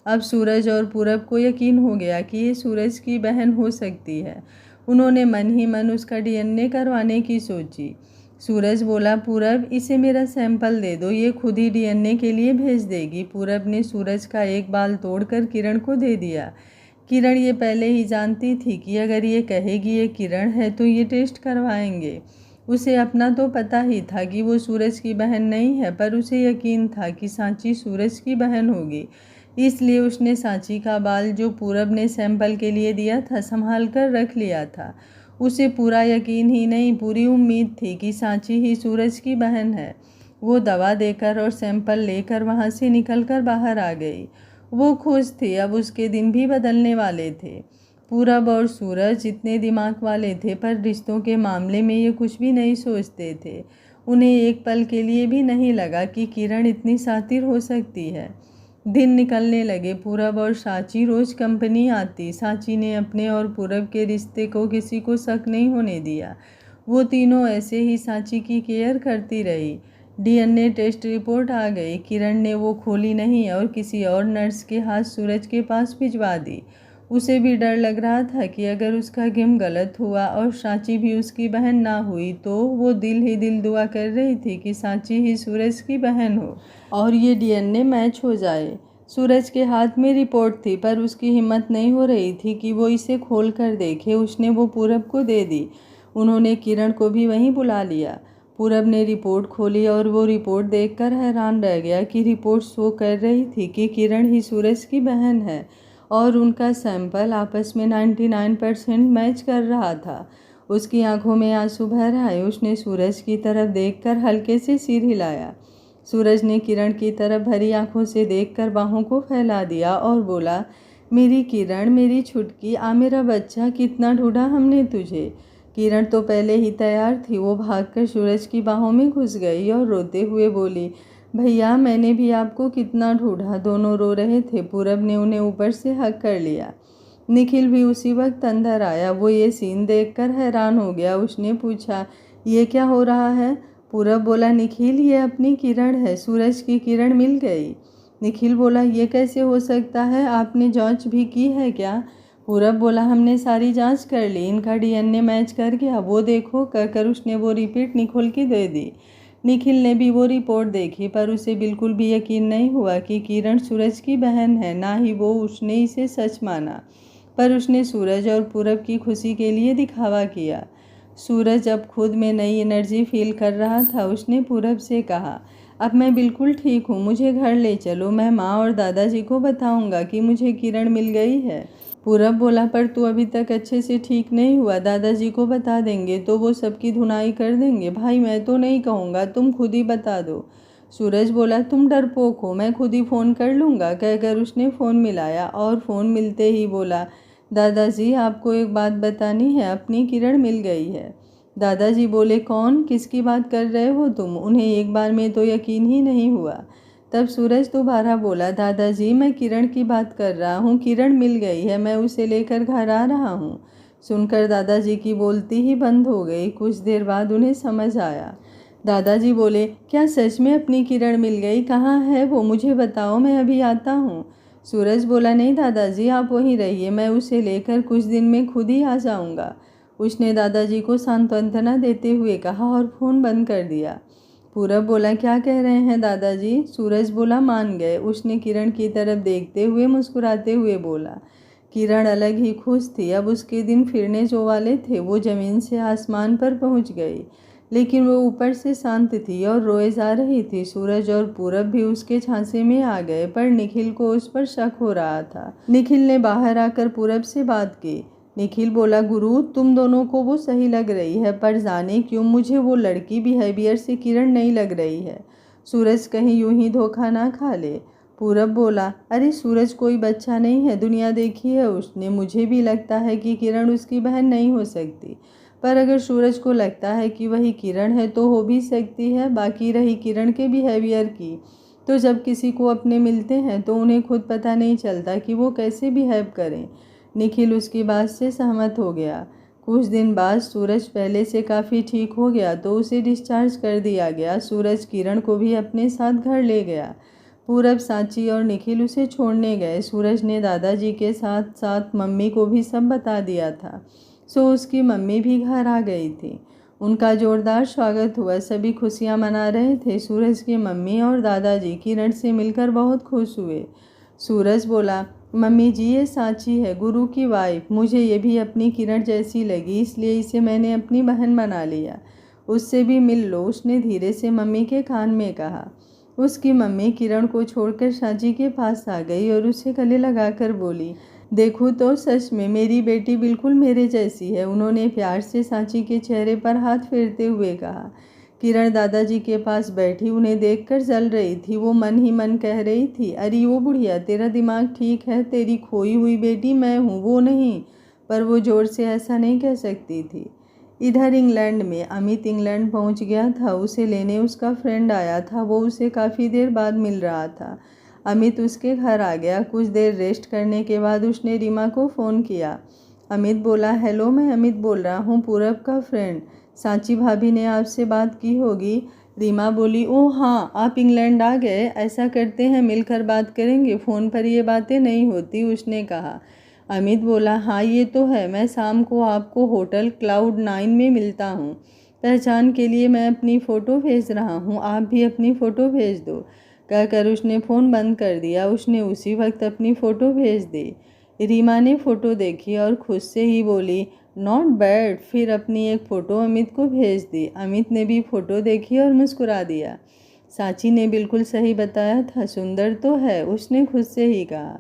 अब सूरज और पूरब को यकीन हो गया कि ये सूरज की बहन हो सकती है। उन्होंने मन ही मन उसका डीएनए करवाने की सोची। सूरज बोला, पूरब इसे मेरा सैंपल दे दो, ये खुद ही डीएनए के लिए भेज देगी। पूरब ने सूरज का एक बाल तोड़कर किरण को दे दिया। किरण ये पहले ही जानती थी कि अगर ये कहेगी ये किरण है तो ये टेस्ट करवाएंगे। उसे अपना तो पता ही था कि वो सूरज की बहन नहीं है, पर उसे यकीन था कि सांची सूरज की बहन होगी। इसलिए उसने सांची का बाल जो पूरब ने सैंपल के लिए दिया था संभाल कर रख लिया था। उसे पूरा यकीन ही नहीं, पूरी उम्मीद थी कि सांची ही सूरज की बहन है। वो दवा देकर और सैंपल लेकर वहाँ से निकलकर बाहर आ गई। वो खुश थी, अब उसके दिन भी बदलने वाले थे। पूरब और सूरज इतने दिमाग वाले थे, पर रिश्तों के मामले में ये कुछ भी नहीं सोचते थे। उन्हें एक पल के लिए भी नहीं लगा कि किरण इतनी शातिर हो सकती है। दिन निकलने लगे। पूरब और सांची रोज कंपनी आती। सांची ने अपने और पूरब के रिश्ते को किसी को शक नहीं होने दिया। वो तीनों ऐसे ही सांची की केयर करती रही। डीएनए टेस्ट रिपोर्ट आ गई। किरण ने वो खोली नहीं और किसी और नर्स के हाथ सूरज के पास भिजवा दी। उसे भी डर लग रहा था कि अगर उसका गेम गलत हुआ और सांची भी उसकी बहन ना हुई तो वो दिल ही दिल दुआ कर रही थी कि सांची ही सूरज की बहन हो और ये डीएनए मैच हो जाए। सूरज के हाथ में रिपोर्ट थी, पर उसकी हिम्मत नहीं हो रही थी कि वो इसे खोल कर देखे। उसने वो पूरब को दे दी। उन्होंने किरण को भी वहीं बुला लिया। पूरब ने रिपोर्ट खोली और वो रिपोर्ट देखकर हैरान रह गया कि रिपोर्ट शो कर रही थी कि किरण ही सूरज की बहन है और उनका सैंपल आपस में 99% मैच कर रहा था। उसकी आंखों में आंसू भर आए। उसने सूरज की तरफ देखकर हल्के से सिर हिलाया। सूरज ने किरण की तरफ भरी आंखों से देखकर बाहों को फैला दिया और बोला, मेरी किरण, मेरी छुटकी, आ मेरा बच्चा, कितना ढूंढा हमने तुझे। किरण तो पहले ही तैयार थी। वो भागकर सूरज की बाहों में घुस गई और रोते हुए बोली, भैया मैंने भी आपको कितना ढूंढा। दोनों रो रहे थे। पूरब ने उन्हें ऊपर से हक कर लिया। निखिल भी उसी वक्त अंदर आया। वो ये सीन देखकर हैरान हो गया। उसने पूछा, ये क्या हो रहा है? पूरब बोला, निखिल ये अपनी किरण है, सूरज की किरण मिल गई। निखिल बोला, ये कैसे हो सकता है? आपने जांच भी की है क्या? पूरब बोला, हमने सारी जांच कर ली, इनका डीएनए मैच कर गया। वो देखो, कहकर उसने वो रिपोर्ट निखिल की दे दी। निखिल ने भी वो रिपोर्ट देखी, पर उसे बिल्कुल भी यकीन नहीं हुआ कि किरण सूरज की बहन है। ना ही उसने इसे सच माना, पर उसने सूरज और पूरब की खुशी के लिए दिखावा किया। सूरज अब खुद में नई एनर्जी फील कर रहा था। उसने पूरब से कहा, अब मैं बिल्कुल ठीक हूँ, मुझे घर ले चलो, मैं माँ और दादाजी को बताऊँगा कि मुझे किरण मिल गई है। पूरब बोला, पर तू अभी तक अच्छे से ठीक नहीं हुआ, दादाजी को बता देंगे तो वो सबकी धुनाई कर देंगे। भाई मैं तो नहीं कहूँगा, तुम खुद ही बता दो। सूरज बोला, तुम डरपोक हो, मैं खुद ही फ़ोन कर लूँगा, कहकर उसने फ़ोन मिलाया और फ़ोन मिलते ही बोला, दादाजी आपको एक बात बतानी है, अपनी किरण मिल गई है। दादाजी बोले, कौन, किसकी बात कर रहे हो तुम? उन्हें एक बार में तो यकीन ही नहीं हुआ। तब सूरज दोबारा बोला, दादाजी मैं किरण की बात कर रहा हूँ, किरण मिल गई है, मैं उसे लेकर घर आ रहा हूँ। सुनकर दादाजी की बोलती ही बंद हो गई। कुछ देर बाद उन्हें समझ आया। दादाजी बोले, क्या सच में अपनी किरण मिल गई? कहाँ है वो? मुझे बताओ, मैं अभी आता हूँ। सूरज बोला, नहीं दादाजी, आप वहीं रहिए, मैं उसे लेकर कुछ दिन में खुद ही आ जाऊँगा। उसने दादाजी को सांत्वना देते हुए कहा और फ़ोन बंद कर दिया। पूरब बोला, क्या कह रहे हैं दादाजी? सूरज बोला, मान गए। उसने किरण की तरफ देखते हुए मुस्कुराते हुए बोला। किरण अलग ही खुश थी। अब उसके दिन फिरने जो वाले थे वो ज़मीन से आसमान पर पहुंच गई, लेकिन वो ऊपर से शांत थी और रोए जा रही थी। सूरज और पूरब भी उसके झांसे में आ गए, पर निखिल को उस पर शक हो रहा था। निखिल ने बाहर आकर पूरब से बात की। निखिल बोला, गुरु, तुम दोनों को वो सही लग रही है, पर जाने क्यों मुझे वो लड़की बिहेवियर से किरण नहीं लग रही है। सूरज कहीं यूं ही धोखा ना खा ले। पूरब बोला, अरे सूरज कोई बच्चा नहीं है, दुनिया देखी है उसने। मुझे भी लगता है कि किरण उसकी बहन नहीं हो सकती, पर अगर सूरज को लगता है कि वही किरण है तो हो भी सकती है। बाकी रही किरण के बिहेवियर की, तो जब किसी को अपने मिलते हैं तो उन्हें खुद पता नहीं चलता कि वो कैसे बिहेव करें। निखिल उसकी बात से सहमत हो गया। कुछ दिन बाद सूरज पहले से काफ़ी ठीक हो गया तो उसे डिस्चार्ज कर दिया गया। सूरज किरण को भी अपने साथ घर ले गया। पूरब, सांची और निखिल उसे छोड़ने गए। सूरज ने दादाजी के साथ साथ मम्मी को भी सब बता दिया था, सो उसकी मम्मी भी घर आ गई थी। उनका जोरदार स्वागत हुआ, सभी खुशियां मना रहे थे। सूरज की मम्मी और दादाजी किरण से मिलकर बहुत खुश हुए। सूरज बोला, मम्मी जी, ये सांची है, गुरु की वाइफ। मुझे ये भी अपनी किरण जैसी लगी, इसलिए इसे मैंने अपनी बहन बना लिया। उससे भी मिल लो, उसने धीरे से मम्मी के कान में कहा। उसकी मम्मी किरण को छोड़कर सांची के पास आ गई और उसे गले लगाकर बोली, देखो तो सच में मेरी बेटी बिल्कुल मेरे जैसी है। उन्होंने प्यार से सांची के चेहरे पर हाथ फेरते हुए कहा। किरण दादाजी के पास बैठी उन्हें देखकर जल रही थी। वो मन ही मन कह रही थी, अरे वो बुढ़िया, तेरा दिमाग ठीक है, तेरी खोई हुई बेटी मैं हूँ, वो नहीं। पर वो जोर से ऐसा नहीं कह सकती थी। इधर इंग्लैंड में अमित इंग्लैंड पहुंच गया था। उसे लेने उसका फ्रेंड आया था। वो उसे काफ़ी देर बाद मिल रहा था। अमित उसके घर आ गया। कुछ देर रेस्ट करने के बाद उसने रीमा को फ़ोन किया। अमित बोला, हेलो, मैं अमित बोल रहा हूँ, पूरब का फ्रेंड। सांची भाभी ने आपसे बात की होगी। रीमा बोली, ओह हाँ, आप इंग्लैंड आ गए। ऐसा करते हैं, मिलकर बात करेंगे, फ़ोन पर ये बातें नहीं होती, उसने कहा। अमित बोला, हाँ ये तो है, मैं शाम को आपको होटल क्लाउड9 में मिलता हूँ। पहचान के लिए मैं अपनी फ़ोटो भेज रहा हूँ, आप भी अपनी फ़ोटो भेज दो। कहकर उसने फ़ोन बंद कर दिया। उसने उसी वक्त अपनी फ़ोटो भेज दी। रीमा ने फ़ोटो देखी और खुद से ही बोली, नॉट बैड। फिर अपनी एक फ़ोटो अमित को भेज दी। अमित ने भी फ़ोटो देखी और मुस्कुरा दिया। सांची ने बिल्कुल सही बताया था, सुंदर तो है, उसने खुद से ही कहा।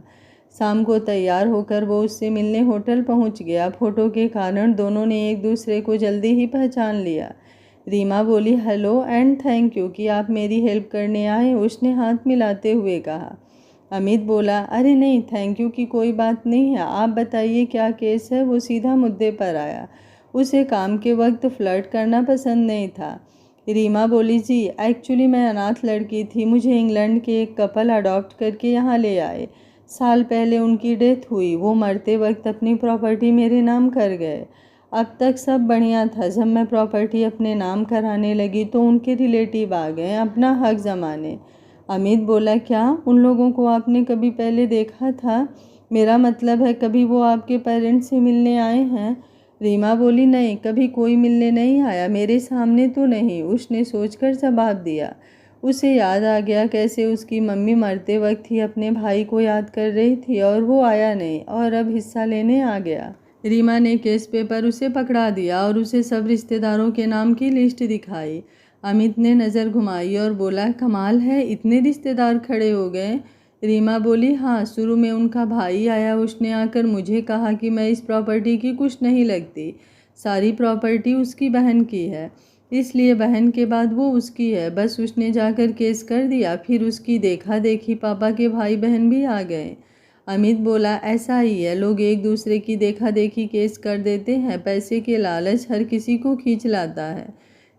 शाम को तैयार होकर वो उससे मिलने होटल पहुंच गया। फ़ोटो के कारण दोनों ने एक दूसरे को जल्दी ही पहचान लिया। रीमा बोली, हेलो एंड थैंक यू कि आप मेरी हेल्प करने आए, उसने हाथ मिलाते हुए कहा। अमित बोला, अरे नहीं, थैंक यू की कोई बात नहीं है, आप बताइए क्या केस है। वो सीधा मुद्दे पर आया। उसे काम के वक्त फ्लर्ट करना पसंद नहीं था। रीमा बोली, जी एक्चुअली मैं अनाथ लड़की थी, मुझे इंग्लैंड के एक कपल अडॉप्ट करके यहाँ ले आए। साल पहले उनकी डेथ हुई। वो मरते वक्त अपनी प्रॉपर्टी मेरे नाम कर गए। अब तक सब बढ़िया था। जब मैं प्रॉपर्टी अपने नाम कराने लगी तो उनके रिलेटिव आ गए अपना हक जमाने। अमित बोला, क्या उन लोगों को आपने कभी पहले देखा था? मेरा मतलब है, कभी वो आपके पेरेंट्स से मिलने आए हैं? रीमा बोली, नहीं, कभी कोई मिलने नहीं आया, मेरे सामने तो नहीं, उसने सोचकर जवाब दिया। उसे याद आ गया कैसे उसकी मम्मी मरते वक्त ही अपने भाई को याद कर रही थी और वो आया नहीं और अब हिस्सा लेने आ गया। रीमा ने केस पेपर उसे पकड़ा दिया और उसे सब रिश्तेदारों के नाम की लिस्ट दिखाई। अमित ने नज़र घुमाई और बोला, कमाल है, इतने रिश्तेदार खड़े हो गए। रीमा बोली, हाँ, शुरू में उनका भाई आया, उसने आकर मुझे कहा कि मैं इस प्रॉपर्टी की कुछ नहीं लगती, सारी प्रॉपर्टी उसकी बहन की है, इसलिए बहन के बाद वो उसकी है। बस उसने जाकर केस कर दिया। फिर उसकी देखा देखी पापा के भाई बहन भी आ गए। अमित बोला, ऐसा ही है, लोग एक दूसरे की देखा देखी केस कर देते हैं, पैसे के लालच हर किसी को खींच लाता है।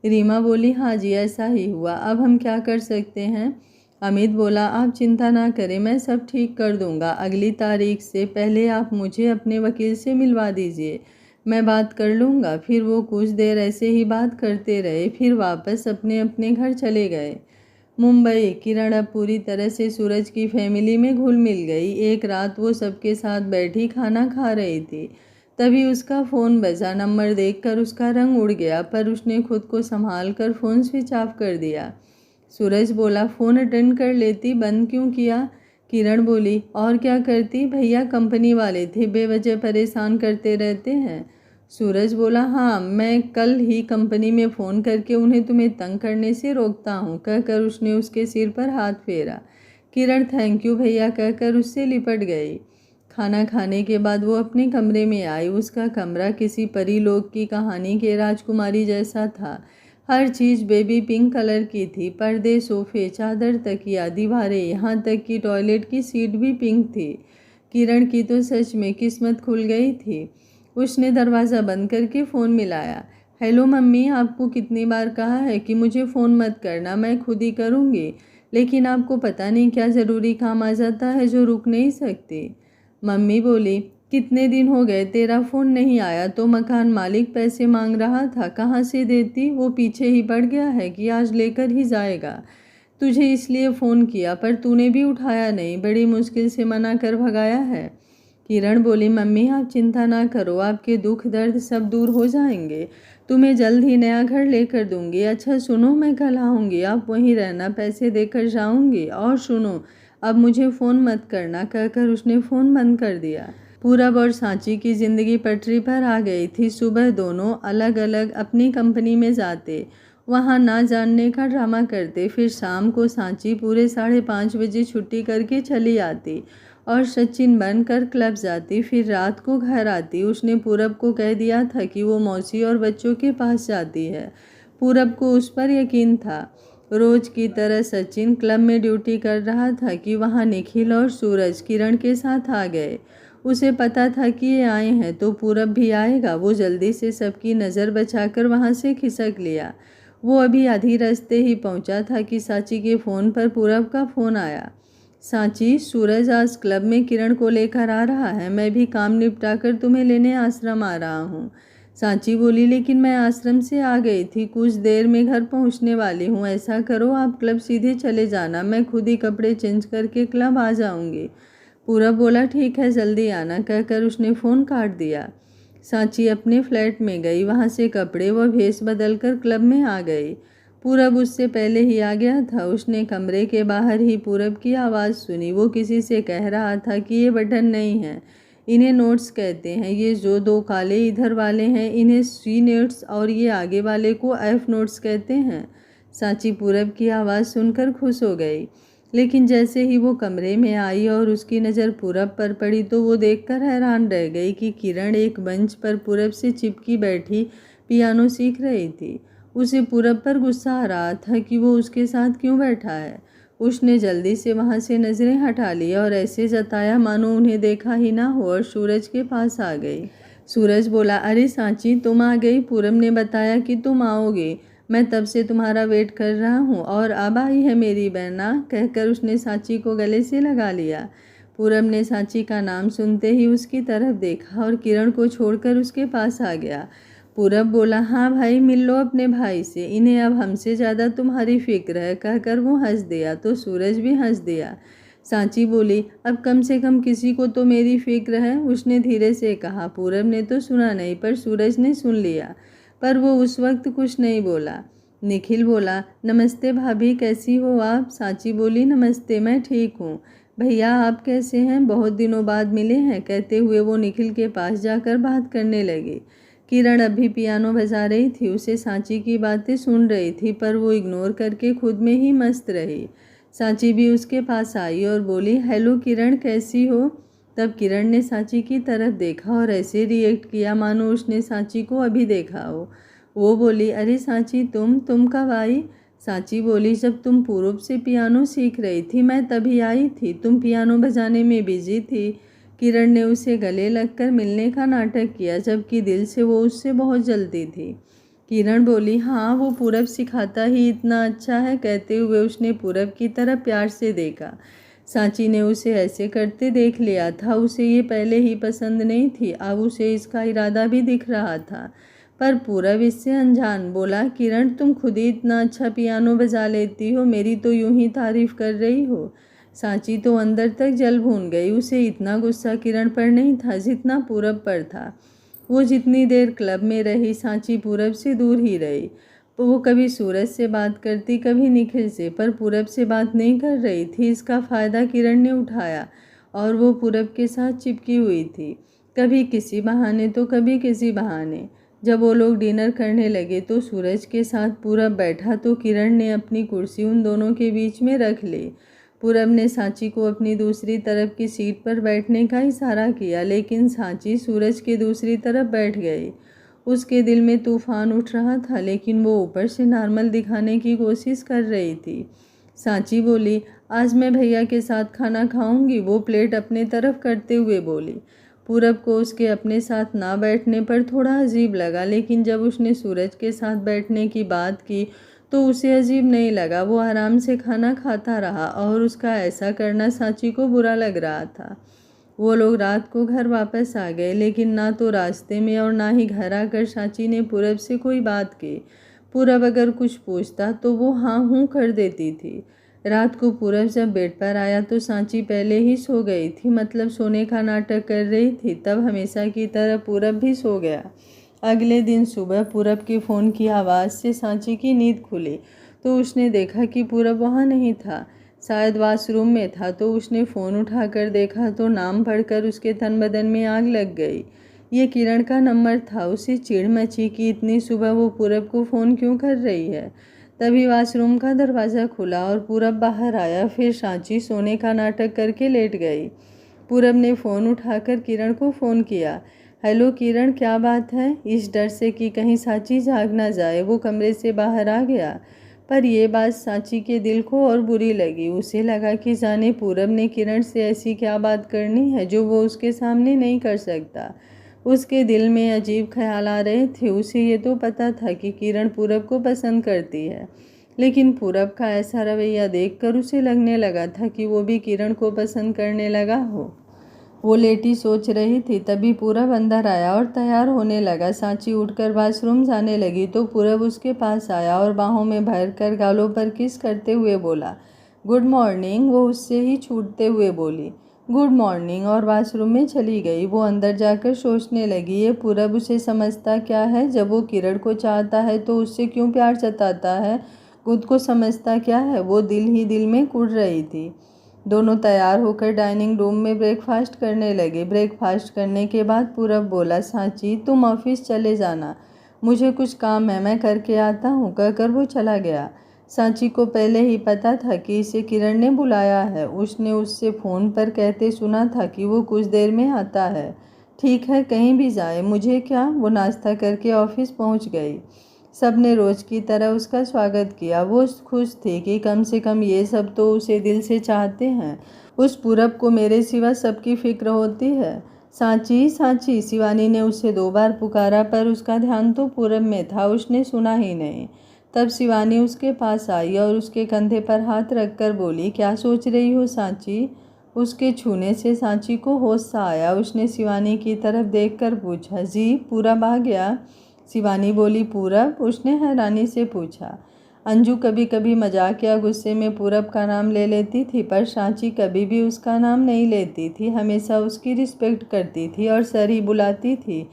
रीमा बोली, हाँ जी, ऐसा ही हुआ, अब हम क्या कर सकते हैं? अमित बोला, आप चिंता ना करें, मैं सब ठीक कर दूंगा। अगली तारीख से पहले आप मुझे अपने वकील से मिलवा दीजिए, मैं बात कर लूँगा। फिर वो कुछ देर ऐसे ही बात करते रहे, फिर वापस अपने अपने घर चले गए। मुंबई। किरण अब पूरी तरह से सूरज की फैमिली में घुल मिल गई। एक रात वो सबके साथ बैठी खाना खा रही थी, तभी उसका फ़ोन बजा। नंबर देखकर उसका रंग उड़ गया, पर उसने खुद को संभाल कर फ़ोन स्विच ऑफ कर दिया। सूरज बोला, फ़ोन अटेंड कर लेती, बंद क्यों किया? किरण बोली, और क्या करती, भैया कंपनी वाले थे, बेवजह परेशान करते रहते हैं। सूरज बोला, हाँ मैं कल ही कंपनी में फ़ोन करके उन्हें तुम्हें तंग करने से रोकता हूँ, कहकर उसने उसके सिर पर हाथ फेरा। किरण थैंक यू भैया कहकर उससे लिपट गई। खाना खाने के बाद वो अपने कमरे में आई। उसका कमरा किसी परी लोक की कहानी के राजकुमारी जैसा था। हर चीज़ बेबी पिंक कलर की थी। पर्दे, सोफे, चादर, तकिया, दीवारें, यहाँ तक कि टॉयलेट की सीट भी पिंक थी। किरण की तो सच में किस्मत खुल गई थी। उसने दरवाज़ा बंद करके फ़ोन मिलाया। हेलो मम्मी, आपको कितनी बार कहा है कि मुझे फ़ोन मत करना, मैं खुद ही करूँगी, लेकिन आपको पता नहीं क्या ज़रूरी काम आ जाता है जो रुक नहीं सकती। मम्मी बोली, कितने दिन हो गए तेरा फ़ोन नहीं आया, तो मकान मालिक पैसे मांग रहा था, कहाँ से देती? वो पीछे ही पड़ गया है कि आज लेकर ही जाएगा। तुझे इसलिए फ़ोन किया, पर तूने भी उठाया नहीं, बड़ी मुश्किल से मना कर भगाया है। किरण बोली, मम्मी आप चिंता ना करो, आपके दुख दर्द सब दूर हो जाएंगे, तुम्हें जल्द ही नया घर लेकर दूंगी। अच्छा सुनो, मैं कल आऊँगी, आप वहीं रहना, पैसे देकर जाऊँगी। और सुनो, अब मुझे फ़ोन मत करना, कहकर उसने फ़ोन बंद कर दिया। पूरब और सांची की ज़िंदगी पटरी पर आ गई थी। सुबह दोनों अलग अलग अपनी कंपनी में जाते, वहाँ ना जानने का ड्रामा करते। फिर शाम को सांची पूरे 5:30 बजे छुट्टी करके चली आती और सचिन बनकर क्लब जाती। फिर रात को घर आती। उसने पूरब को कह दिया था कि वो मौसी और बच्चों के पास जाती है। पूरब को उस पर यकीन था। रोज की तरह सचिन क्लब में ड्यूटी कर रहा था कि वहाँ निखिल और सूरज किरण के साथ आ गए। उसे पता था कि ये आए हैं तो पूरब भी आएगा। वो जल्दी से सबकी नज़र बचाकर वहाँ से खिसक लिया। वो अभी आधी रास्ते ही पहुँचा था कि सांची के फ़ोन पर पूरब का फ़ोन आया। सांची, सूरज आज क्लब में किरण को लेकर आ रहा है, मैं भी काम निपटा कर तुम्हें लेने आश्रम आ रहा हूँ। सांची बोली, लेकिन मैं आश्रम से आ गई थी, कुछ देर में घर पहुँचने वाली हूँ। ऐसा करो, आप क्लब सीधे चले जाना, मैं खुद ही कपड़े चेंज करके क्लब आ जाऊँगी। पूरब बोला, ठीक है जल्दी आना, कहकर उसने फ़ोन काट दिया। सांची अपने फ्लैट में गई, वहाँ से कपड़े व भेष बदलकर क्लब में आ गई। पूरब उससे पहले ही आ गया था। उसने कमरे के बाहर ही पूरब की आवाज़ सुनी। वो किसी से कह रहा था कि ये बटन नहीं है, इन्हें नोट्स कहते हैं। ये जो दो काले इधर वाले हैं इन्हें सी नोट्स और ये आगे वाले को एफ नोट्स कहते हैं। सांची पूरब की आवाज़ सुनकर खुश हो गई, लेकिन जैसे ही वो कमरे में आई और उसकी नज़र पूरब पर पड़ी तो वो देखकर हैरान रह गई कि किरण एक मंच पर पूरब से चिपकी बैठी पियानो सीख रही थी। उसे पूरब पर गुस्सा आ रहा था कि वो उसके साथ क्यों बैठा है। उसने जल्दी से वहाँ से नज़रें हटा ली और ऐसे जताया मानो उन्हें देखा ही ना हो, और सूरज के पास आ गई। सूरज बोला, अरे सांची तुम आ गई, पूरब ने बताया कि तुम आओगे, मैं तब से तुम्हारा वेट कर रहा हूँ, और अब आई है मेरी बहना, कहकर उसने सांची को गले से लगा लिया। पूरब ने सांची का नाम सुनते ही उसकी तरफ देखा और किरण को छोड़कर उसके पास आ गया। पूरब बोला, हाँ भाई मिल लो अपने भाई से, इन्हें अब हमसे ज़्यादा तुम्हारी फिक्र है, कहकर वो हंस दिया तो सूरज भी हंस दिया। सांची बोली, अब कम से कम किसी को तो मेरी फिक्र है, उसने धीरे से कहा। पूरब ने तो सुना नहीं, पर सूरज ने सुन लिया, पर वो उस वक्त कुछ नहीं बोला। निखिल बोला, नमस्ते भाभी, कैसी हो आप? सांची बोली, नमस्ते, मैं ठीक हूँ। भैया आप कैसे हैं, बहुत दिनों बाद मिले हैं, कहते हुए वो निखिल के पास जाकर बात करने लगी। किरण अभी पियानो बजा रही थी, उसे सांची की बातें सुन रही थी, पर वो इग्नोर करके खुद में ही मस्त रही। सांची भी उसके पास आई और बोली, हेलो किरण, कैसी हो? तब किरण ने सांची की तरफ देखा और ऐसे रिएक्ट किया मानो उसने सांची को अभी देखा हो। वो बोली, अरे सांची तुम कब आई? सांची बोली, जब तुम पूरब से पियानो सीख रही थी मैं तभी आई थी, तुम पियानो बजाने में बिजी थी। किरण ने उसे गले लगकर मिलने का नाटक किया, जबकि दिल से वो उससे बहुत जलती थी। किरण बोली, हाँ वो पूरब सिखाता ही इतना अच्छा है, कहते हुए उसने पूरब की तरफ प्यार से देखा। सांची ने उसे ऐसे करते देख लिया था। उसे ये पहले ही पसंद नहीं थी, अब उसे इसका इरादा भी दिख रहा था। पर पूरब इससे अनजान बोला, किरण तुम खुद ही इतना अच्छा पियानो बजा लेती हो, मेरी तो यूं ही तारीफ कर रही हो। सांची तो अंदर तक जल भून गई। उसे इतना गुस्सा किरण पर नहीं था जितना पूरब पर था। वो जितनी देर क्लब में रही, सांची पूरब से दूर ही रही। वो कभी सूरज से बात करती, कभी निखिल से, पर पूरब से बात नहीं कर रही थी। इसका फ़ायदा किरण ने उठाया और वो पूरब के साथ चिपकी हुई थी, कभी किसी बहाने तो कभी किसी बहाने। जब वो लोग डिनर करने लगे तो सूरज के साथ पूरब बैठा तो किरण ने अपनी कुर्सी उन दोनों के बीच में रख ली। पूरब ने सांची को अपनी दूसरी तरफ की सीट पर बैठने का इशारा किया, लेकिन सांची सूरज के दूसरी तरफ बैठ गई। उसके दिल में तूफान उठ रहा था, लेकिन वो ऊपर से नॉर्मल दिखाने की कोशिश कर रही थी। सांची बोली, आज मैं भैया के साथ खाना खाऊंगी, वो प्लेट अपने तरफ करते हुए बोली। पूरब को उसके अपने साथ ना बैठने पर थोड़ा अजीब लगा, लेकिन जब उसने सूरज के साथ बैठने की बात की तो उसे अजीब नहीं लगा। वो आराम से खाना खाता रहा और उसका ऐसा करना सांची को बुरा लग रहा था। वो लोग रात को घर वापस आ गए, लेकिन ना तो रास्ते में और ना ही घर आकर सांची ने पूरब से कोई बात की। पूरब अगर कुछ पूछता तो वो हाँ हूँ कर देती थी। रात को पूरब जब बेड पर आया तो सांची पहले ही सो गई थी, मतलब सोने का नाटक कर रही थी। तब हमेशा की तरह पूरब भी सो गया। अगले दिन सुबह पूरब के फ़ोन की आवाज़ से सांची की नींद खुली तो उसने देखा कि पूरब वहाँ नहीं था, शायद वॉशरूम में था। तो उसने फ़ोन उठाकर देखा तो नाम पढ़कर उसके तन बदन में आग लग गई। ये किरण का नंबर था। उसे चिढ़ मची कि इतनी सुबह वो पूरब को फ़ोन क्यों कर रही है। तभी वॉशरूम का दरवाज़ा खुला और पूरब बाहर आया। फिर सांची सोने का नाटक करके लेट गई। पूरब ने फ़ोन उठाकर किरण को फ़ोन किया। हेलो किरण, क्या बात है? इस डर से कि कहीं सांची जाग ना जाए वो कमरे से बाहर आ गया। पर यह बात सांची के दिल को और बुरी लगी। उसे लगा कि जाने पूरब ने किरण से ऐसी क्या बात करनी है जो वो उसके सामने नहीं कर सकता। उसके दिल में अजीब ख्याल आ रहे थे। उसे ये तो पता था कि किरण पूरब को पसंद करती है, लेकिन पूरब का ऐसा रवैया देखकर उसे लगने लगा था कि वो भी किरण को पसंद करने लगा हो। वो लेटी सोच रही थी, तभी पूरब अंदर आया और तैयार होने लगा। सांची उठकर वॉशरूम जाने लगी तो पूरब उसके पास आया और बाहों में भरकर गालों पर किस करते हुए बोला, गुड मॉर्निंग। वो उससे ही छूटते हुए बोली, गुड मॉर्निंग, और वॉशरूम में चली गई। वो अंदर जाकर सोचने लगी, ये पूरब उसे समझता क्या है? जब वो किरण को चाहता है तो उससे क्यों प्यार जताता है? खुद को समझता क्या है? वो दिल ही दिल में कुढ़ रही थी। दोनों तैयार होकर डाइनिंग रूम में ब्रेकफास्ट करने लगे। ब्रेकफास्ट करने के बाद पूरब बोला, सांची तुम ऑफिस चले जाना, मुझे कुछ काम है, मैं करके आता हूँ। कहकर वो चला गया। सांची को पहले ही पता था कि इसे किरण ने बुलाया है। उसने उससे फ़ोन पर कहते सुना था कि वो कुछ देर में आता है। ठीक है, कहीं भी जाए, मुझे क्या। वो नाश्ता करके ऑफिस पहुँच गई। सब ने रोज़ की तरह उसका स्वागत किया। वो खुश थी कि कम से कम ये सब तो उसे दिल से चाहते हैं। उस पूरब को मेरे सिवा सबकी फिक्र होती है। सांची सांची, शिवानी ने उसे 2 बार पुकारा, पर उसका ध्यान तो पूरब में था। उसने सुना ही नहीं। तब शिवानी उसके पास आई और उसके कंधे पर हाथ रखकर बोली, क्या सोच रही हो सांची? उसके छूने से सांची को होश सा आया। उसने शिवानी की तरफ देखकर पूछा, जी पूरब आ गया? शिवानी बोली, पूरब? उसने हैरानी से पूछा। अंजू कभी कभी मजाक या गुस्से में पूरब का नाम ले लेती थी, पर सांची कभी भी उसका नाम नहीं लेती थी। हमेशा उसकी रिस्पेक्ट करती थी और सर ही बुलाती थी।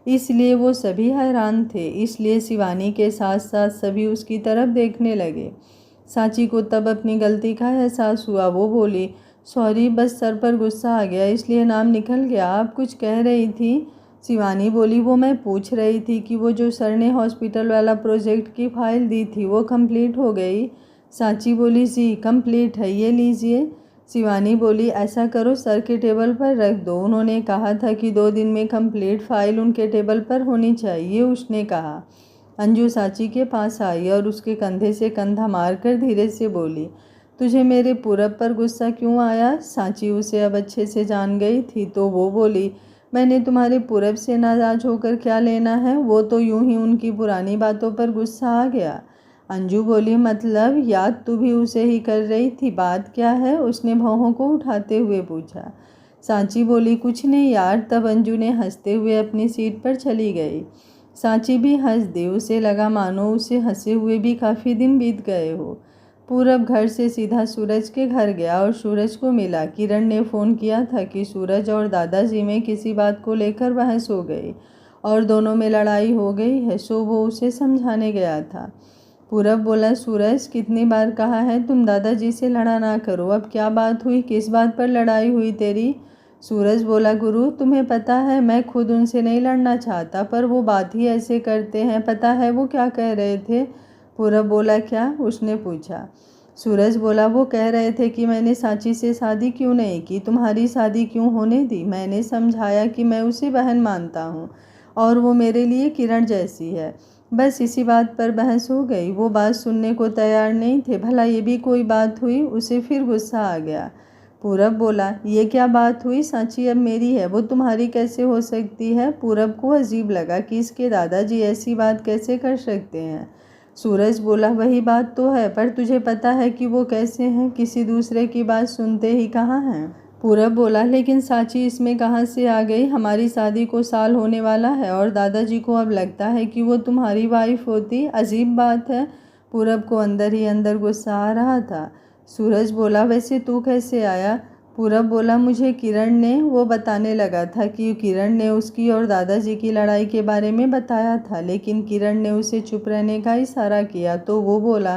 इसलिए वो सभी हैरान थे। इसलिए शिवानी के साथ साथ सभी उसकी तरफ देखने लगे। सांची को तब अपनी गलती का एहसास हुआ। वो बोली, सॉरी, बस सर पर गुस्सा आ गया इसलिए नाम निकल गया। आप कुछ कह रही थी? शिवानी बोली, वो मैं पूछ रही थी कि वो जो सर ने हॉस्पिटल वाला प्रोजेक्ट की फाइल दी थी वो कंप्लीट हो गई। सांची बोली, जी कंप्लीट है, ये लीजिए। शिवानी बोली, ऐसा करो सर के टेबल पर रख दो, उन्होंने कहा था कि 2 दिन में कंप्लीट फाइल उनके टेबल पर होनी चाहिए, उसने कहा। अंजू सांची के पास आई और उसके कंधे से कंधा मारकर धीरे से बोली, तुझे मेरे पूरब पर गुस्सा क्यों आया? सांची उसे अब अच्छे से जान गई थी तो वो बोली, मैंने तुम्हारे पूरब से नाराज होकर क्या लेना है? वो तो यूं ही उनकी पुरानी बातों पर गुस्सा आ गया। अंजू बोली, मतलब याद तू भी उसे ही कर रही थी, बात क्या है? उसने भौहों को उठाते हुए पूछा। सांची बोली, कुछ नहीं यार। तब अंजू ने हंसते हुए अपनी सीट पर चली गई। सांची भी हंस दी। उसे लगा मानो उसे हंसे हुए भी काफ़ी दिन बीत गए हो। पूरब घर से सीधा सूरज के घर गया और सूरज को मिला। किरण ने फ़ोन किया था कि सूरज और दादाजी में किसी बात को लेकर बहस हो गई और दोनों में लड़ाई हो गई है, सो वो उसे समझाने गया था। पूरब बोला, सूरज कितनी बार कहा है तुम दादाजी से लड़ा ना करो, अब क्या बात हुई? किस बात पर लड़ाई हुई तेरी? सूरज बोला, गुरु तुम्हें पता है मैं खुद उनसे नहीं लड़ना चाहता, पर वो बात ही ऐसे करते हैं। पता है वो क्या कह रहे थे? पूरब बोला, क्या? उसने पूछा। सूरज बोला, वो कह रहे थे कि मैंने सांची से शादी क्यों नहीं की, तुम्हारी शादी क्यों होने दी। मैंने समझाया कि मैं उसे बहन मानता हूँ और वो मेरे लिए किरण जैसी है। बस इसी बात पर बहस हो गई। वो बात सुनने को तैयार नहीं थे। भला ये भी कोई बात हुई? उसे फिर गुस्सा आ गया। पूरब बोला, ये क्या बात हुई? सांची अब मेरी है, वो तुम्हारी कैसे हो सकती है? पूरब को अजीब लगा कि इसके दादाजी ऐसी बात कैसे कर सकते हैं। सूरज बोला, वही बात तो है, पर तुझे पता है कि वो कैसे हैं, किसी दूसरे की बात सुनते ही कहाँ हैं। पूरब बोला, लेकिन सांची इसमें कहाँ से आ गई? हमारी शादी को साल होने वाला है और दादाजी को अब लगता है कि वो तुम्हारी वाइफ होती। अजीब बात है। पूरब को अंदर ही अंदर गुस्सा आ रहा था। सूरज बोला, वैसे तू कैसे आया? पूरब बोला, मुझे किरण ने वो बताने लगा था कि किरण ने उसकी और दादाजी की लड़ाई के बारे में बताया था, लेकिन किरण ने उसे चुप रहने का इशारा किया तो वो बोला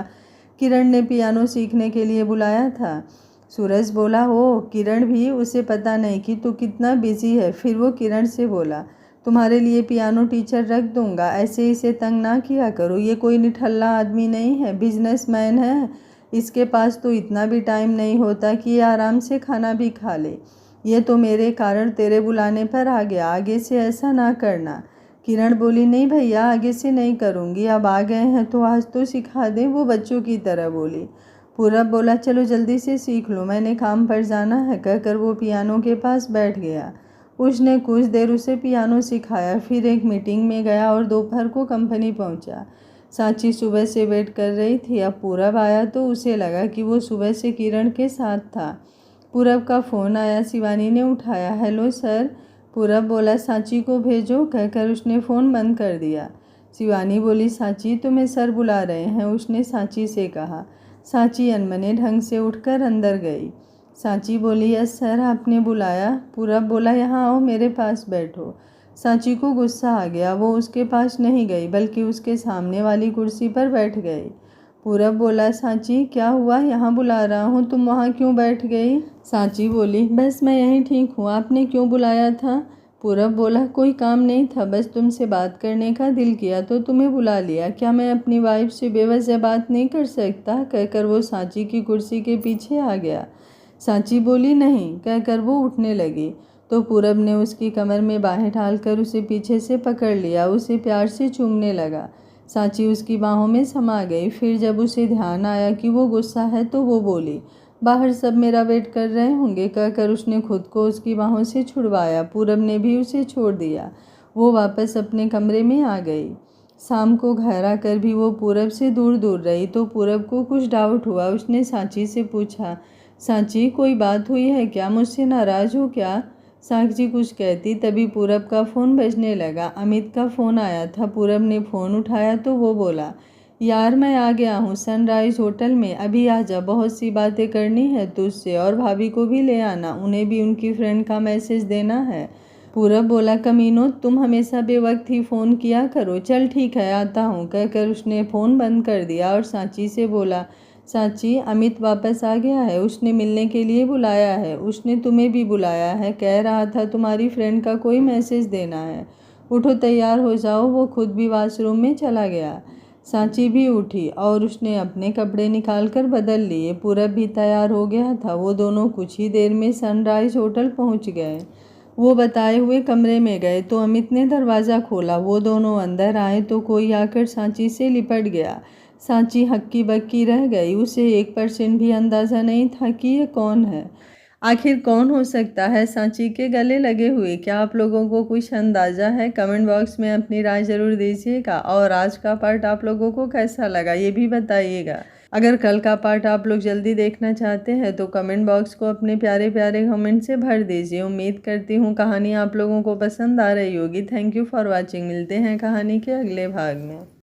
किरण ने पियानो सीखने के लिए बुलाया था। सूरज बोला, ओ किरण भी? उसे पता नहीं कि तू कितना बिजी है। फिर वो किरण से बोला, तुम्हारे लिए पियानो टीचर रख दूंगा, ऐसे इसे तंग ना किया करो, ये कोई निठल्ला आदमी नहीं है, बिजनेसमैन है। इसके पास तो इतना भी टाइम नहीं होता कि ये आराम से खाना भी खा ले। ये तो मेरे कारण तेरे बुलाने पर आ गया, आगे से ऐसा ना करना। किरण बोली, नहीं भैया, आगे से नहीं करूँगी, अब आ गए हैं तो आज तो सिखा दें। वो बच्चों की तरह बोली। पूरब बोला, चलो जल्दी से सीख लो, मैंने काम पर जाना है, कहकर वो पियानो के पास बैठ गया। उसने कुछ देर उसे पियानो सिखाया, फिर एक मीटिंग में गया और दोपहर को कंपनी पहुंचा। सांची सुबह से वेट कर रही थी। अब पूरब आया तो उसे लगा कि वो सुबह से किरण के साथ था। पूरब का फ़ोन आया। शिवानी ने उठाया। Hello sir. पूरब बोला, सांची को भेजो, कहकर उसने फ़ोन बंद कर दिया। शिवानी बोली, सांची तुम्हें सर बुला रहे हैं, उसने सांची से कहा। सांची अनमने ढंग से उठकर अंदर गई। सांची बोली, यस सर, आपने बुलाया? पूरब बोला, यहाँ आओ, मेरे पास बैठो। सांची को गुस्सा आ गया। वो उसके पास नहीं गई बल्कि उसके सामने वाली कुर्सी पर बैठ गई। पूरब बोला, सांची क्या हुआ? यहाँ बुला रहा हूँ, तुम वहाँ क्यों बैठ गई? सांची बोली, बस मैं यहीं ठीक हूँ, आपने क्यों बुलाया था? पूरब बोला, कोई काम नहीं था, बस तुमसे बात करने का दिल किया तो तुम्हें बुला लिया। क्या मैं अपनी वाइफ से बेवजह बात नहीं कर सकता? कहकर वो सांची की कुर्सी के पीछे आ गया। सांची बोली, नहीं, कहकर वो उठने लगी तो पूरब ने उसकी कमर में बाहें डालकर उसे पीछे से पकड़ लिया, उसे प्यार से चूमने लगा। सांची उसकी बाहों में समा गई। फिर जब उसे ध्यान आया कि वो गुस्सा है तो वो बोली, बाहर सब मेरा वेट कर रहे होंगे, कहकर उसने खुद को उसकी बाहों से छुड़वाया। पूरब ने भी उसे छोड़ दिया। वो वापस अपने कमरे में आ गई। शाम को घर आकर भी वो पूरब से दूर दूर रही तो पूरब को कुछ डाउट हुआ। उसने सांची से पूछा, सांची कोई बात हुई है क्या? मुझसे नाराज़ हो क्या? सांची कुछ कहती तभी पूरब का फ़ोन बजने लगा। अमित का फ़ोन आया था। पूरब ने फ़ोन उठाया तो वो बोला, यार मैं आ गया हूँ सनराइज़ होटल में, अभी आ जा, बहुत सी बातें करनी है तुझसे, और भाभी को भी ले आना, उन्हें भी उनकी फ्रेंड का मैसेज देना है। पूरब बोला, कमीनो तुम हमेशा बेवक्त ही फ़ोन किया करो, चल ठीक है आता हूँ, कहकर उसने फ़ोन बंद कर दिया और सांची से बोला, सांची अमित वापस आ गया है, उसने मिलने के लिए बुलाया है, उसने तुम्हें भी बुलाया है, कह रहा था तुम्हारी फ्रेंड का कोई मैसेज देना है, उठो तैयार हो जाओ। वो खुद भी वॉशरूम में चला गया। सांची भी उठी और उसने अपने कपड़े निकाल कर बदल लिए। पूरब भी तैयार हो गया था। वो दोनों कुछ ही देर में सनराइज होटल पहुंच गए। वो बताए हुए कमरे में गए तो अमित ने दरवाज़ा खोला। वो दोनों अंदर आए तो कोई आकर सांची से लिपट गया। सांची हक्की बक्की रह गई। उसे 1% भी अंदाज़ा नहीं था कि ये कौन है। आखिर कौन हो सकता है सांची के गले लगे हुए? क्या आप लोगों को कुछ अंदाज़ा है? कमेंट बॉक्स में अपनी राय ज़रूर दीजिएगा और आज का पार्ट आप लोगों को कैसा लगा ये भी बताइएगा। अगर कल का पार्ट आप लोग जल्दी देखना चाहते हैं तो कमेंट बॉक्स को अपने प्यारे प्यारे कमेंट से भर दीजिए। उम्मीद करती हूँ कहानी आप लोगों को पसंद आ रही होगी। Thank you for watching. मिलते हैं कहानी के अगले भाग में।